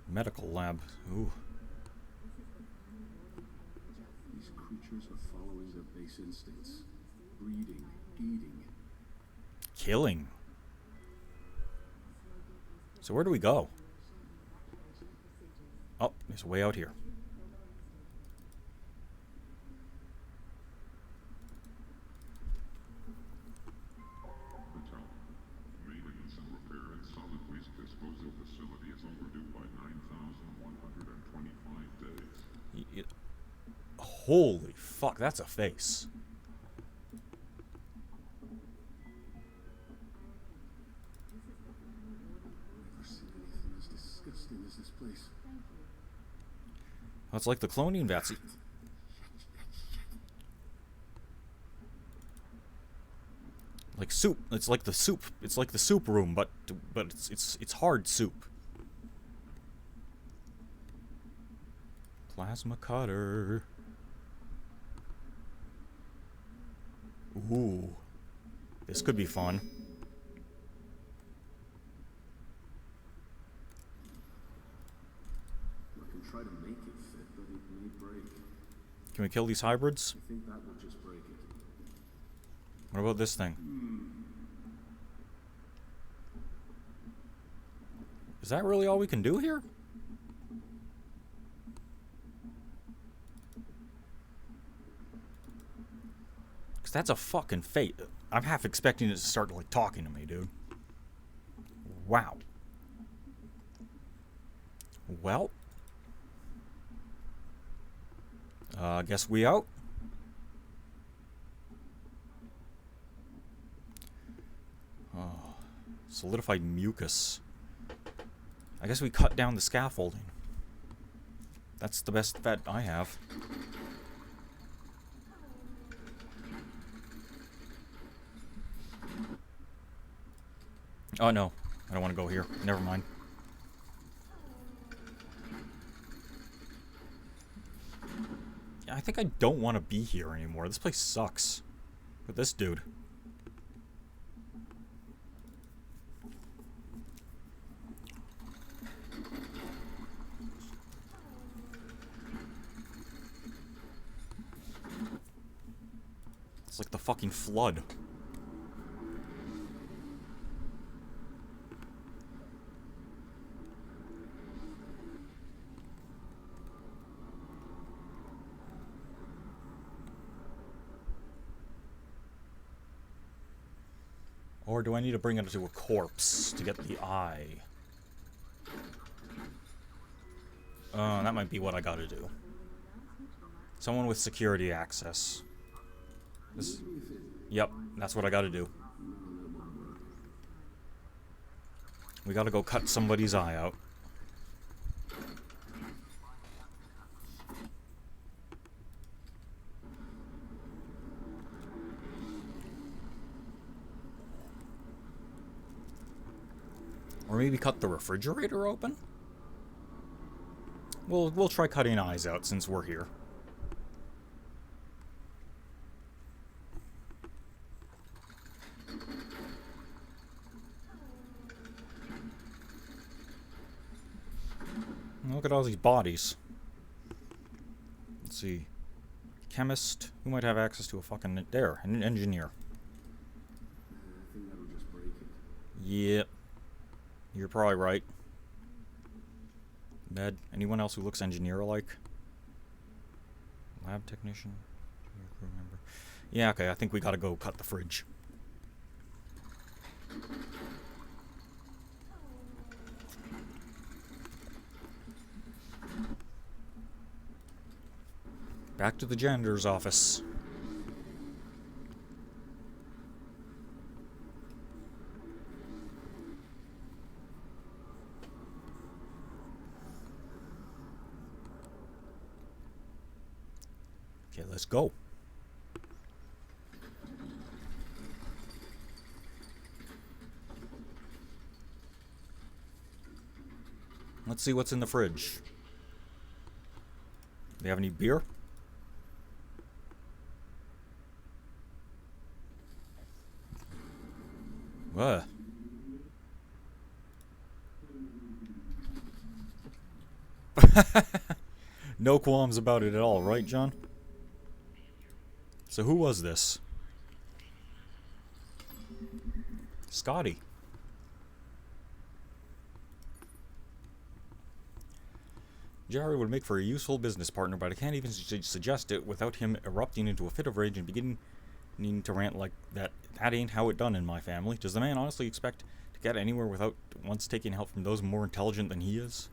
Medical lab. Ooh. These creatures are following their base instincts. Breeding, eating. Killing. So where do we go? Oh, there's a way out here. Maintenance and repair and solid waste disposal facility is overdue by 9,125 days. Holy fuck, that's a face. Never seen anything as disgusting as this place. That's like the cloning vats. Like soup. It's like the soup. It's like the soup room, but it's hard soup. Plasma cutter. Ooh. This could be fun. I can try to make it fit, but it may break. Can we kill these hybrids? I think that will just break it. What about this thing? Is that really all we can do here? Because that's a fucking fate. I'm half expecting it to start, like, talking to me, dude. Wow. Well. Guess we out? Oh. Solidified mucus. I guess we cut down the scaffolding. That's the best bet I have. Oh no, I don't want to go here. Never mind. Yeah, I think I don't want to be here anymore. This place sucks. With this dude. It's like the fucking flood. Or do I need to bring it to a corpse to get the eye? That might be what I gotta do. Someone with security access. This, yep, that's what I gotta do. We gotta go cut somebody's eye out. Or maybe cut the refrigerator open? We'll try cutting eyes out since we're here. Look at all these bodies. Let's see. Chemist. Who might have access to a fucking... There, an engineer. I think that'll just break it. Yep. You're probably right. Med. Anyone else who looks engineer-like? Lab technician? Crew member. Yeah, okay, I think we gotta go cut the fridge. Back to the janitor's office. Okay, let's go. Let's see what's in the fridge. Do they have any beer? What? No qualms about it at all, right, John? So who was this? Scotty. Jared would make for a useful business partner, but I can't even suggest it without him erupting into a fit of rage and beginning to rant like that. That ain't how it done in my family. Does the man honestly expect to get anywhere without once taking help from those more intelligent than he is?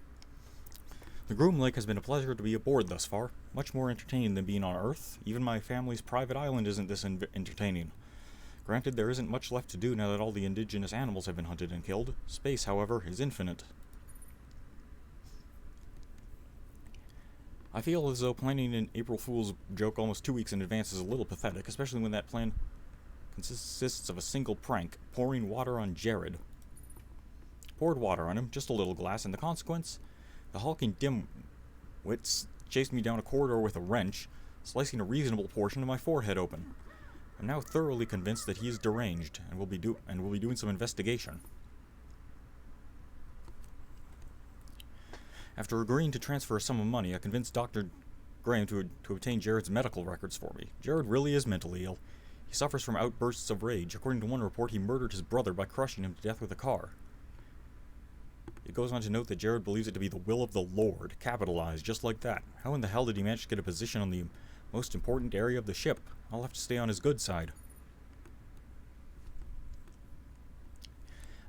The Groom Lake has been a pleasure to be aboard thus far. Much more entertaining than being on Earth. Even my family's private island isn't this entertaining. Granted, there isn't much left to do now that all the indigenous animals have been hunted and killed. Space, however, is infinite. I feel as though planning an April Fool's joke almost 2 weeks in advance is a little pathetic, especially when that plan consists of a single prank, pouring water on Jared. Poured water on him, just a little glass, and the consequence? The hulking dimwits chased me down a corridor with a wrench, slicing a reasonable portion of my forehead open. I'm now thoroughly convinced that he is deranged, and will be doing some investigation. After agreeing to transfer a sum of money, I convinced Dr. Graham to obtain Jared's medical records for me. Jared really is mentally ill. He suffers from outbursts of rage. According to one report, he murdered his brother by crushing him to death with a car. It goes on to note that Jared believes it to be the will of the Lord, capitalized just like that. How in the hell did he manage to get a position on the most important area of the ship? I'll have to stay on his good side.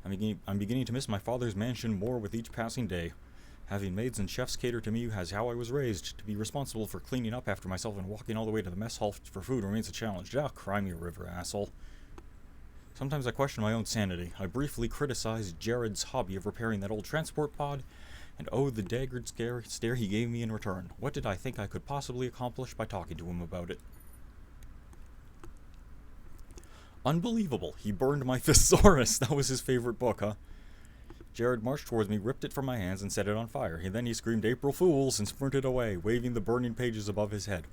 I'm beginning to miss my father's mansion more with each passing day. Having maids and chefs cater to me as how I was raised. To be responsible for cleaning up after myself and walking all the way to the mess hall for food remains a challenge. Ah, cry me a river, asshole. Sometimes I question my own sanity. I briefly criticized Jared's hobby of repairing that old transport pod, and oh, the daggered stare he gave me in return. What did I think I could possibly accomplish by talking to him about it? Unbelievable. He burned my thesaurus. That was his favorite book, huh? Jared marched towards me, ripped it from my hands, and set it on fire. Then he screamed, "April Fools!" and sprinted away, waving the burning pages above his head.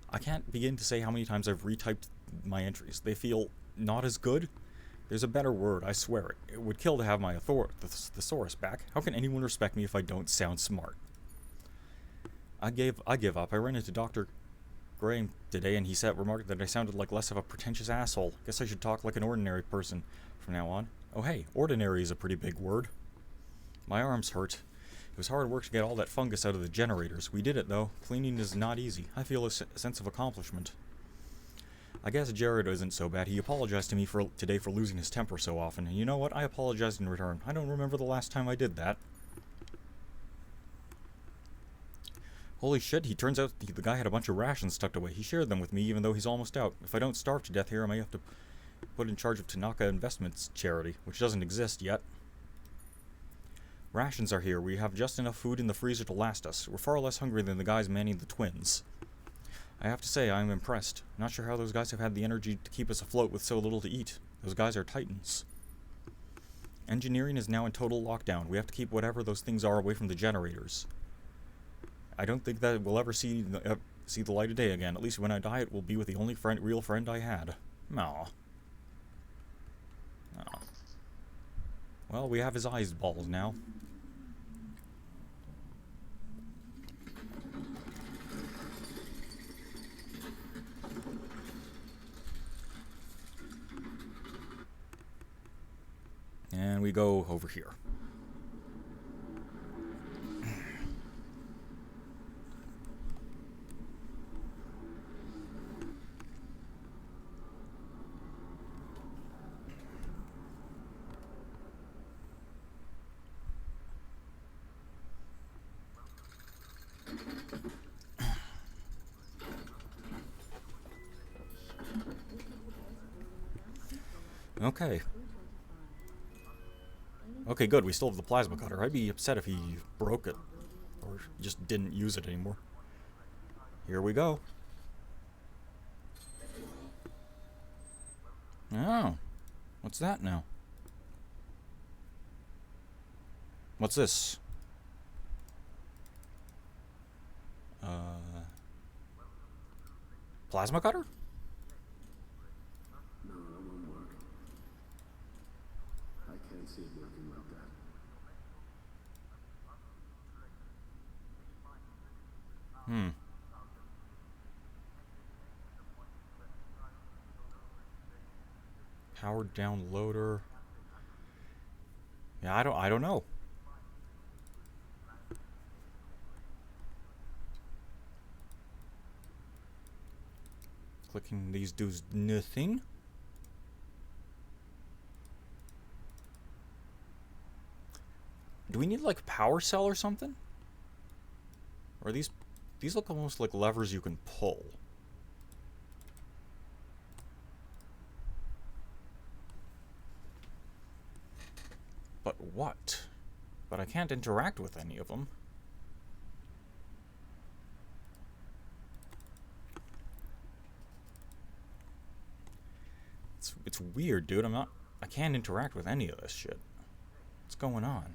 I can't begin to say how many times I've retyped my entries. They feel not as good. There's a better word, I swear it. It would kill to have my thesaurus back. How can anyone respect me if I don't sound smart? I give up. I ran into Dr. Graham today, and he remarked that I sounded like less of a pretentious asshole. Guess I should talk like an ordinary person from now on. Oh hey, ordinary is a pretty big word. My arms hurt. It was hard work to get all that fungus out of the generators. We did it though. Cleaning is not easy. I feel a sense of accomplishment. I guess Jared isn't so bad. He apologized to me today for losing his temper so often. And you know what? I apologized in return. I don't remember the last time I did that. Holy shit, he turns out the guy had a bunch of rations tucked away. He shared them with me even though he's almost out. If I don't starve to death here, I may have to put in charge of Tanaka Investments charity, which doesn't exist yet. Rations are here. We have just enough food in the freezer to last us. We're far less hungry than the guys manning the twins. I have to say, I am impressed. Not sure how those guys have had the energy to keep us afloat with so little to eat. Those guys are titans. Engineering is now in total lockdown. We have to keep whatever those things are away from the generators. I don't think that we'll ever see the light of day again. At least when I die, it will be with the only real friend I had. Aw. Well, we have his eyeballs now. then we go over here. Okay. Okay, good. We still have the plasma cutter. I'd be upset if he broke it. Or just didn't use it anymore. Here we go. Oh. What's that now? What's this? Plasma cutter? No, that won't work. I can't see it working like that. Powered down loader. Yeah, I don't know. Clicking these does nothing. Do we need like a power cell or something? Or these look almost like levers you can pull. But what? But I can't interact with any of them. It's weird, dude. I can't interact with any of this shit. What's going on?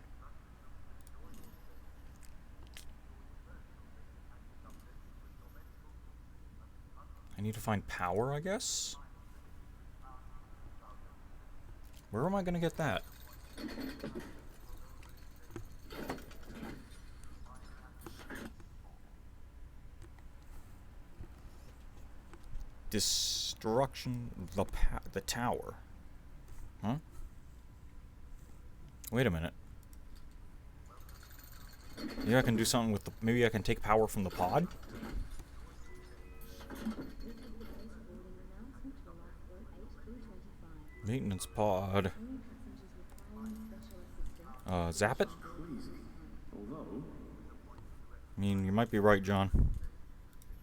I need to find power, I guess? Where am I gonna get that? Destruction, the tower. Huh? Wait a minute. Maybe I can do something with the... Maybe I can take power from the pod? Maintenance pod. Zap it? Crazy. Although, I mean, you might be right, John.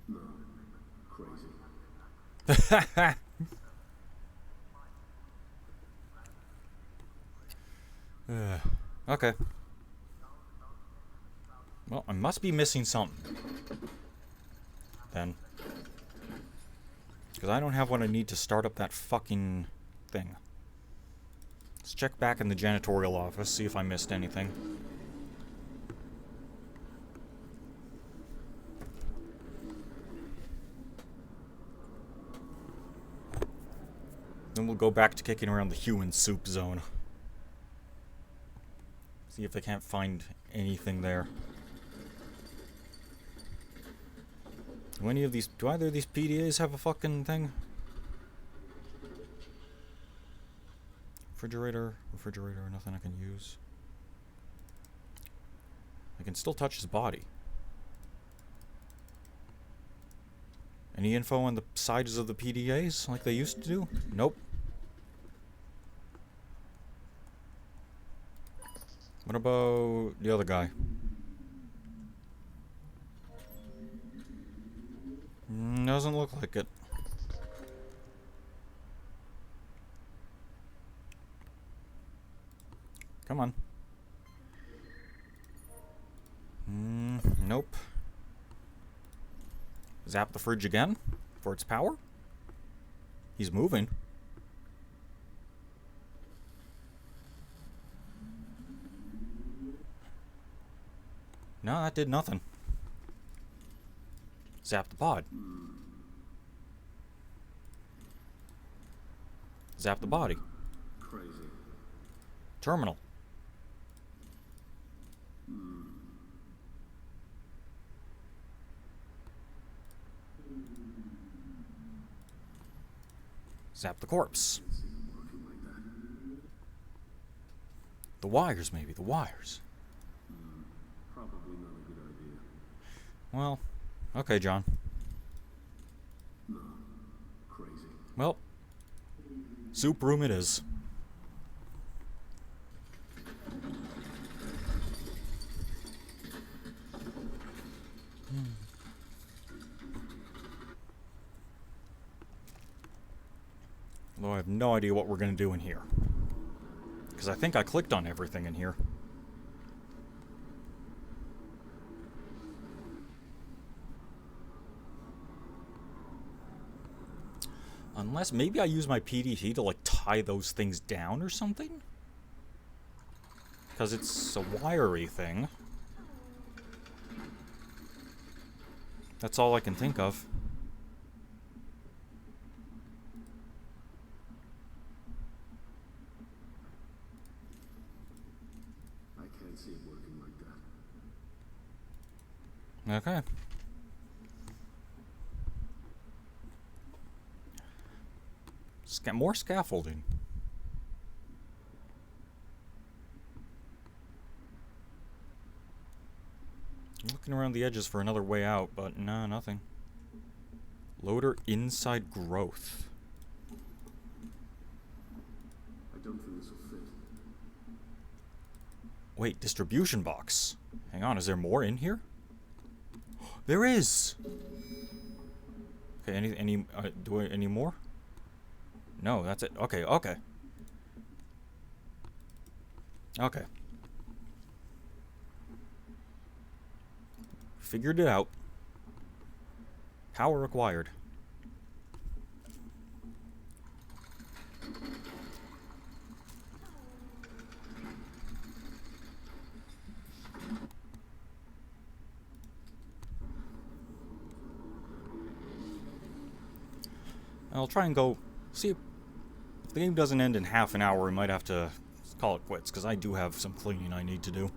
no, crazy. Okay. Well, I must be missing something. Then. Because I don't have what I need to start up that fucking thing. Let's check back in the janitorial office, see if I missed anything. Then we'll go back to kicking around the human soup zone. See if they can't find anything there. Do either of these PDAs have a fucking thing? Refrigerator, nothing I can use. I can still touch his body. Any info on the sides of the PDAs like they used to do? Nope. What about the other guy? Doesn't look like it. Come on. Nope. Zap the fridge again for its power. He's moving. No, that did nothing. Zap the pod. Zap the body. Crazy. Terminal. Zap the corpse. Working like that. The wires, maybe. The wires. Probably not a good idea. Well, okay, John. No. Crazy. Well, soup room it is. Although I have no idea what we're going to do in here. Because I think I clicked on everything in here. Unless maybe I use my PDT to like tie those things down or something? Because it's a wiry thing. That's all I can think of. I can't see it working like that. Okay. More scaffolding. I'm looking around the edges for another way out, but no, nothing. Loader inside growth. I don't think this will fit. Wait, distribution box. Hang on, is there more in here? There is. Okay, any more? No, that's it. Okay, okay. Okay. Figured it out. Power required. I'll try and go see if the game doesn't end in half an hour. We might have to call it quits because I do have some cleaning I need to do.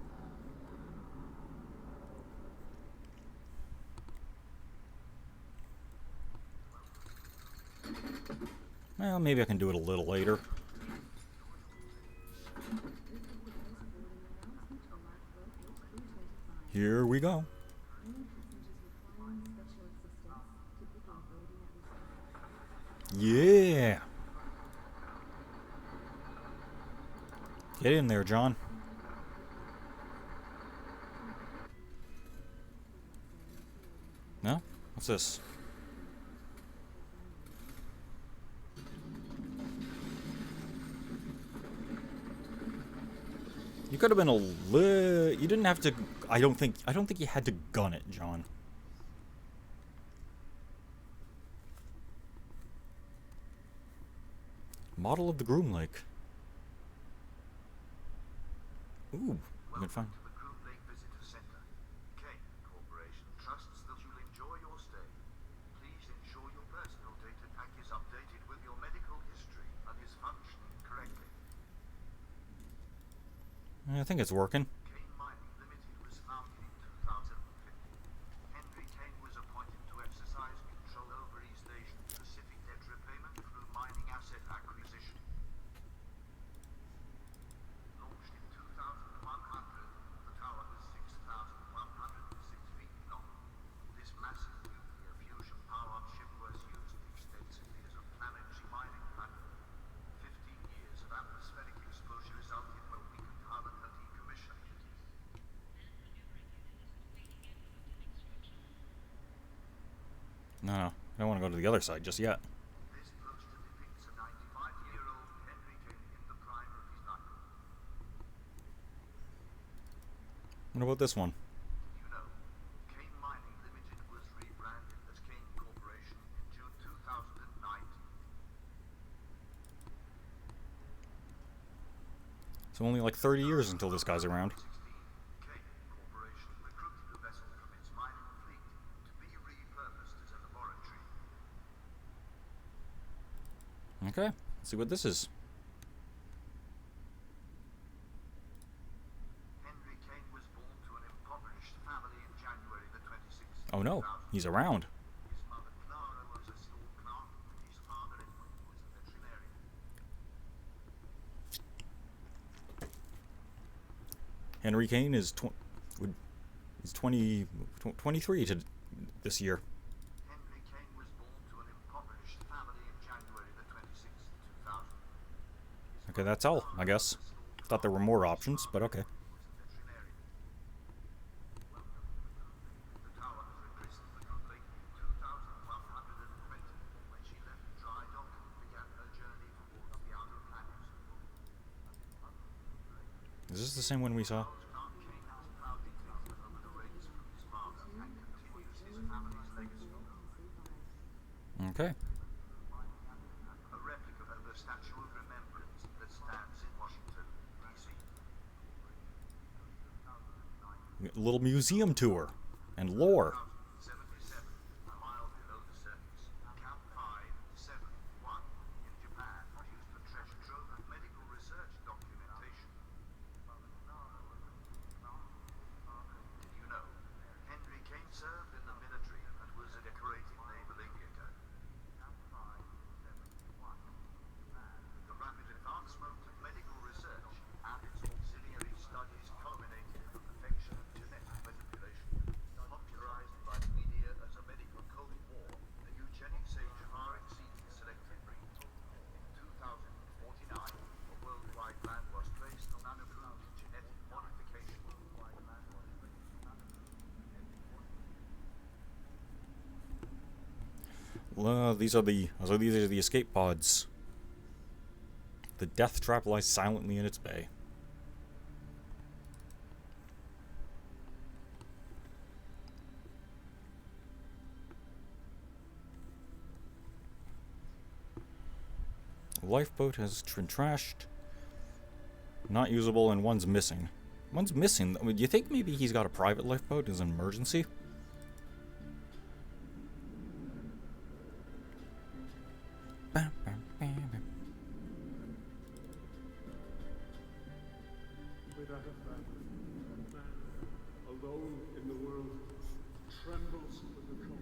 Well, maybe I can do it a little later. Here we go. Yeah. Get in there, John. No? What's this? You could have been you didn't have to. I don't think you had to gun it, John. Model of the Groom Lake. Ooh, you can find. To the Groom Lake Visitor Center. Kane Corporation trusts that you'll enjoy your stay. Please ensure your personal data pack is updated with your medical history and is functioning correctly. I think it's working. Kane Mining Limited was founded in 2015. Henry Kane was appointed to exercise control over East Asian Pacific debt repayment through mining asset acquisition. Launched in 2100, the tower was 6,106 feet long. This massive nuclear fusion power ship was used extensively as a planetary mining platform. 15 years of atmospheric exposure resulted in a weakened hull and decommissioning. No, I don't want to go to the other side just yet. This poster depicts a 95-year-old Henry Kane in the prime of his life. What about this one? You know, Kane Mining Limited was rebranded as Kane Corporation in June 2019. So only like 30 years until this guy's around. 16, Kane Corporation recruited a vessel from its mining fleet to be repurposed as a laboratory. Okay, let's see what this is. Henry Kane was born to an impoverished family in January the 26th. Oh no, he's around. His mother Clara was a store clerk and his father Edmund was a veterinarian. Henry Kane is 23 to this year. Henry Kane was born to an impoverished family in January the 26th, 2000. Okay, that's all, I guess. Thought there were more options, but okay. The tower has rechristened the complete 2,120 when she left dry dock and began her journey towards the outer planets. Is this the same one we saw? Kane has proudly taken over the reins from his father and continues his family's legacy. Okay. A replica of the Statue of Remembrance that stands in Washington, D.C. A little museum tour and lore. 77, a mile below the surface. Camp 571 in Japan used for treasure trove of medical research documentation. Did you know? Henry Kane served in the military and was a decorated naval aviator. The rapid advancement of medical research and its auxiliary studies culminated in the perfection of genetic manipulation. Popularized by the media as a medical Cold War, the eugenics age far exceeded selective breed. In 2049, a worldwide ban was placed on unapproved genetic modification. These are the escape pods. The death trap lies silently in its bay. The lifeboat has been trashed, not usable, and one's missing. One's missing. I mean, do you think maybe he's got a private lifeboat as an emergency? Bam, bam, bam, bam. Without a family, man, alone in the world, trembles with the cold.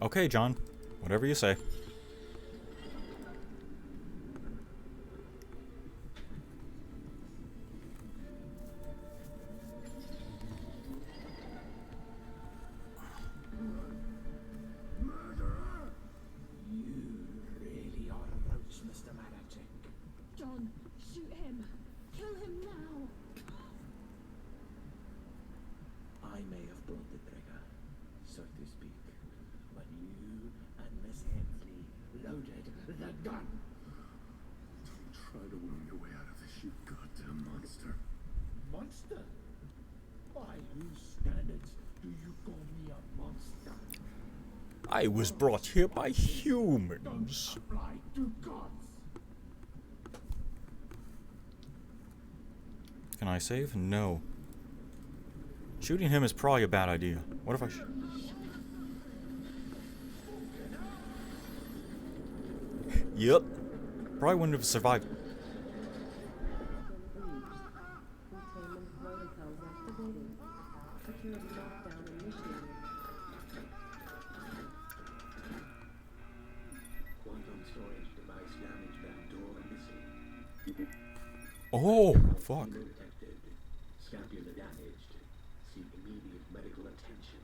Okay, John. Whatever you say. Really are a roach, Mr. Maracek. John, shoot him. Kill him now. I may have pulled the trigger, so to speak, when you and Miss Hensley loaded the gun. Don't try to worm your way out of this, you goddamn monster. Monster? By whose standards do you call me a monster? I was brought here by humans. Apply to gods. Can I save? No. Shooting him is probably a bad idea. What if I Yep. Probably wouldn't have survived. Containment protocols activated. Security lockdown initiated. Quantum storage device damaged that door missing. Oh, fuck. Detected. Scapula damaged. Seek immediate medical attention.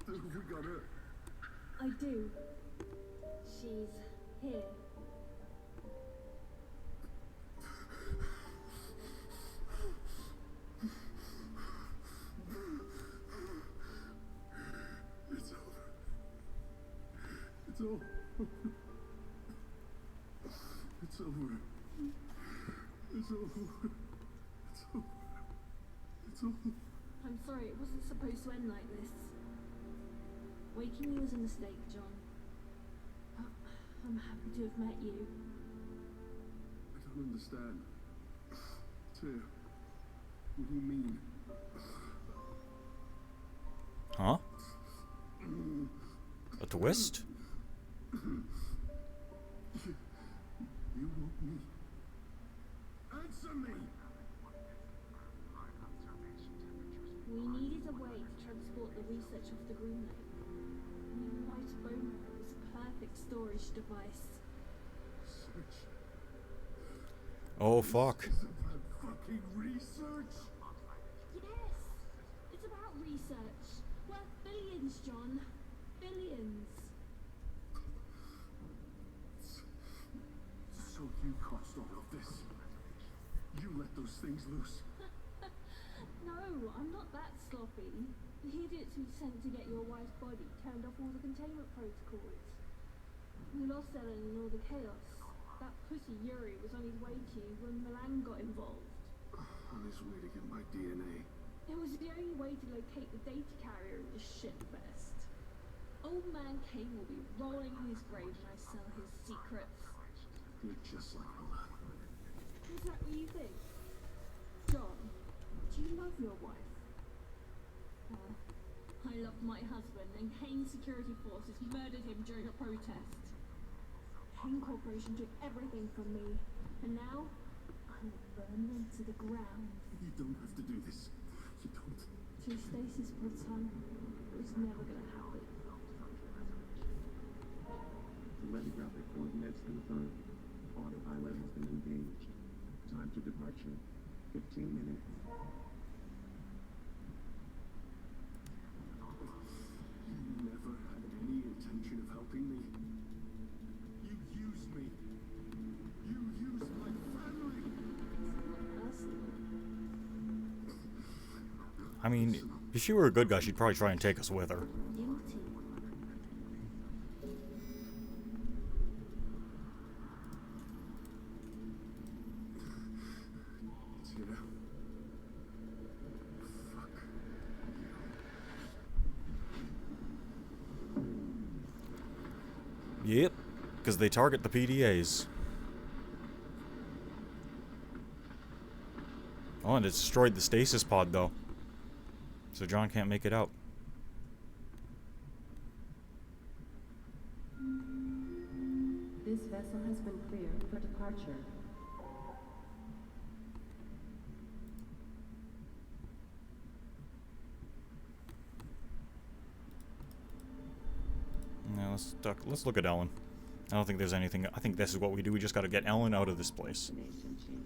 We got her. I do. She's here. It's over. It's over. It's over. It's over. It's over. It's over. I'm sorry, it wasn't supposed to end like this. Waking you was a mistake, John. But I'm happy to have met you. I don't understand. Tear. What do you mean? Huh? A twist? You want me? Answer me! storage device. Research? Oh, fuck. This is about fucking research? Yes! It's about research. Worth billions, John. Billions. So you caused all of this? You let those things loose? No, I'm not that sloppy. The idiots we sent to get your wife's body turned off all the containment protocols. We lost Ellen in all the chaos. That pussy Yuri was on his way to you when Milan got involved. On his way to get my DNA. It was the only way to locate the data carrier in this shitfest. Old man Kane will be rolling in his grave when I sell his secrets. You're just like Milan. Is that what you think? John, do you love your wife? I loved my husband, and Kane security forces murdered him during a protest. Kane Corporation took everything from me, and now I will burn them to the ground. You don't have to do this. You don't. To Stasis puts on, it was never gonna happen. Telegraphic coordinates confirmed. Autopilot has been engaged. Time to departure. 15 minutes. You never had any intention of helping me. You used me. You used my family. I mean, if she were a good guy, she'd probably try and take us with her. Guilty. It's here. Fuck. Yep, because they target the PDAs. Oh, and it destroyed the stasis pod, though. So John can't make it out. This vessel has been cleared for departure. Now let's look at Ellen. I don't think there's anything. I think this is what we do. We just got to get Ellen out of this place. Destination change.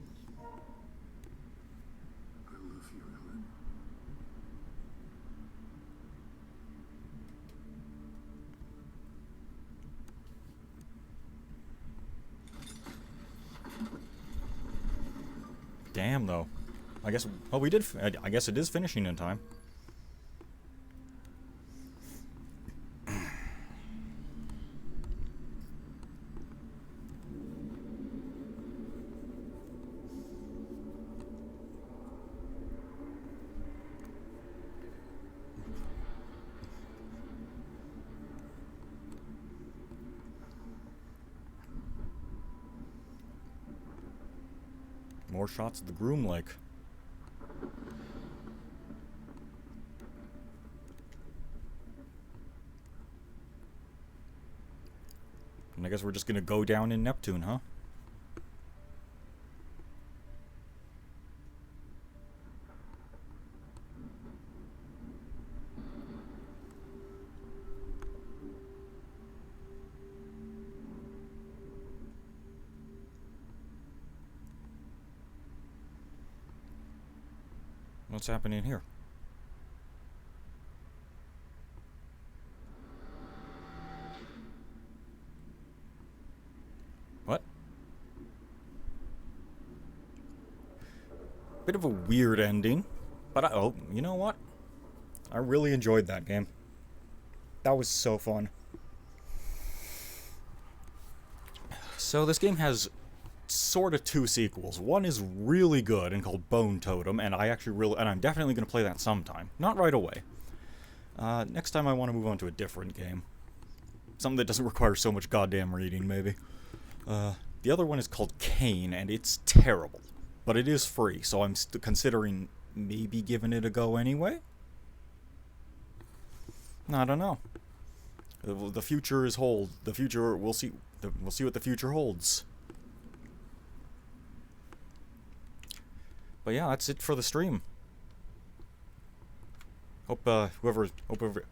I love you, Ellen. Damn, though. I guess. Oh, we did. I guess it is finishing in time. More shots of the Groom Lake. And I guess we're just gonna go down in Neptune, huh? What's happening here? What? Bit of a weird ending, but oh, you know what? I really enjoyed that game. That was so fun. So this game has sort of two sequels. One is really good and called Bone Totem, and I'm definitely going to play that sometime. Not right away. Next time I want to move on to a different game. Something that doesn't require so much goddamn reading, maybe. The other one is called Kane, and it's terrible. But it is free, so I'm considering maybe giving it a go anyway? I don't know. The future is hold. The future, we'll see what the future holds. But yeah, that's it for the stream. Hope whoever's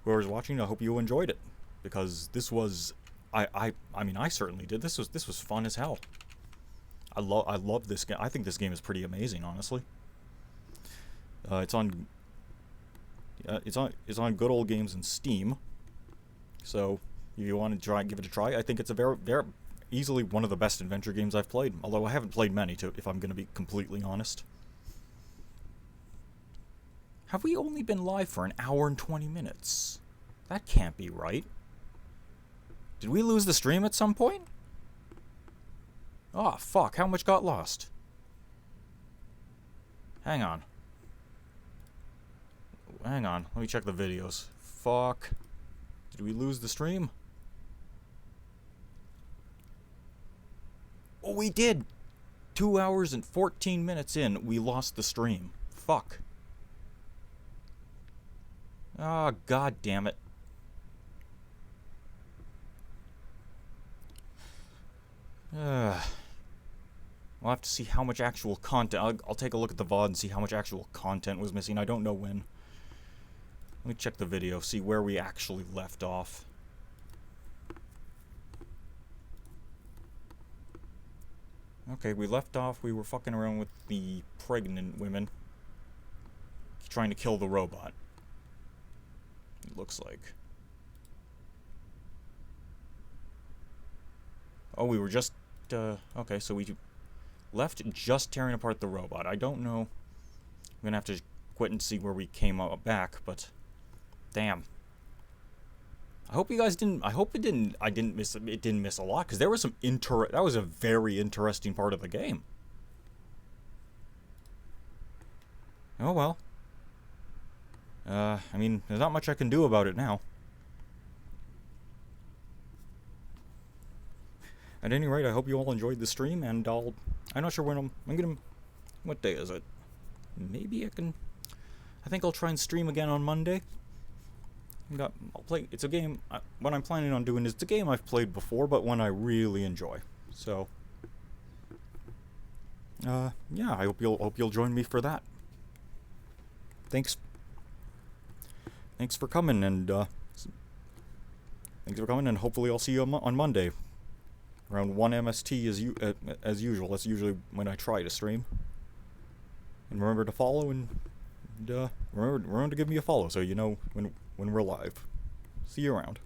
watching, I hope you enjoyed it, because this was I mean, I certainly did. This was fun as hell. I love this game. I think this game is pretty amazing, honestly. It's on Good Old Games and Steam. So if you want to give it a try, I think it's a very easily one of the best adventure games I've played. Although I haven't played many, if I'm going to be completely honest. Have we only been live for an hour and 20 minutes? That can't be right. Did we lose the stream at some point? Oh, fuck. How much got lost? Hang on. Hang on. Let me check the videos. Fuck. Did we lose the stream? Oh, we did! 2 hours and 14 minutes in, we lost the stream. Fuck. Ah, oh, god damn it. We'll have to see how much actual content... I'll take a look at the VOD and see how much actual content was missing. I don't know when. Let me check the video, see where we actually left off. Okay, we left off, we were fucking around with the pregnant women. Trying to kill the robot. It looks like. Oh, we were just... okay, so we left just tearing apart the robot. I don't know. I'm gonna have to quit and see where we came back, but... Damn. I hope you guys didn't... I hope it didn't miss a lot, because there was some that was a very interesting part of the game. Oh well. I mean, there's not much I can do about it now. At any rate, I hope you all enjoyed the stream, and I'm not sure when I'm gonna... What day is it? Maybe I think I'll try and stream again on Monday. I'll play... It's a game... what I'm planning on doing is it's a game I've played before, but one I really enjoy. So... yeah, I hope you'll join me for that. Thanks for coming, and hopefully I'll see you on Monday. Around 1 MST as usual. That's usually when I try to stream. And remember to follow, and remember to give me a follow so you know when we're live. See you around.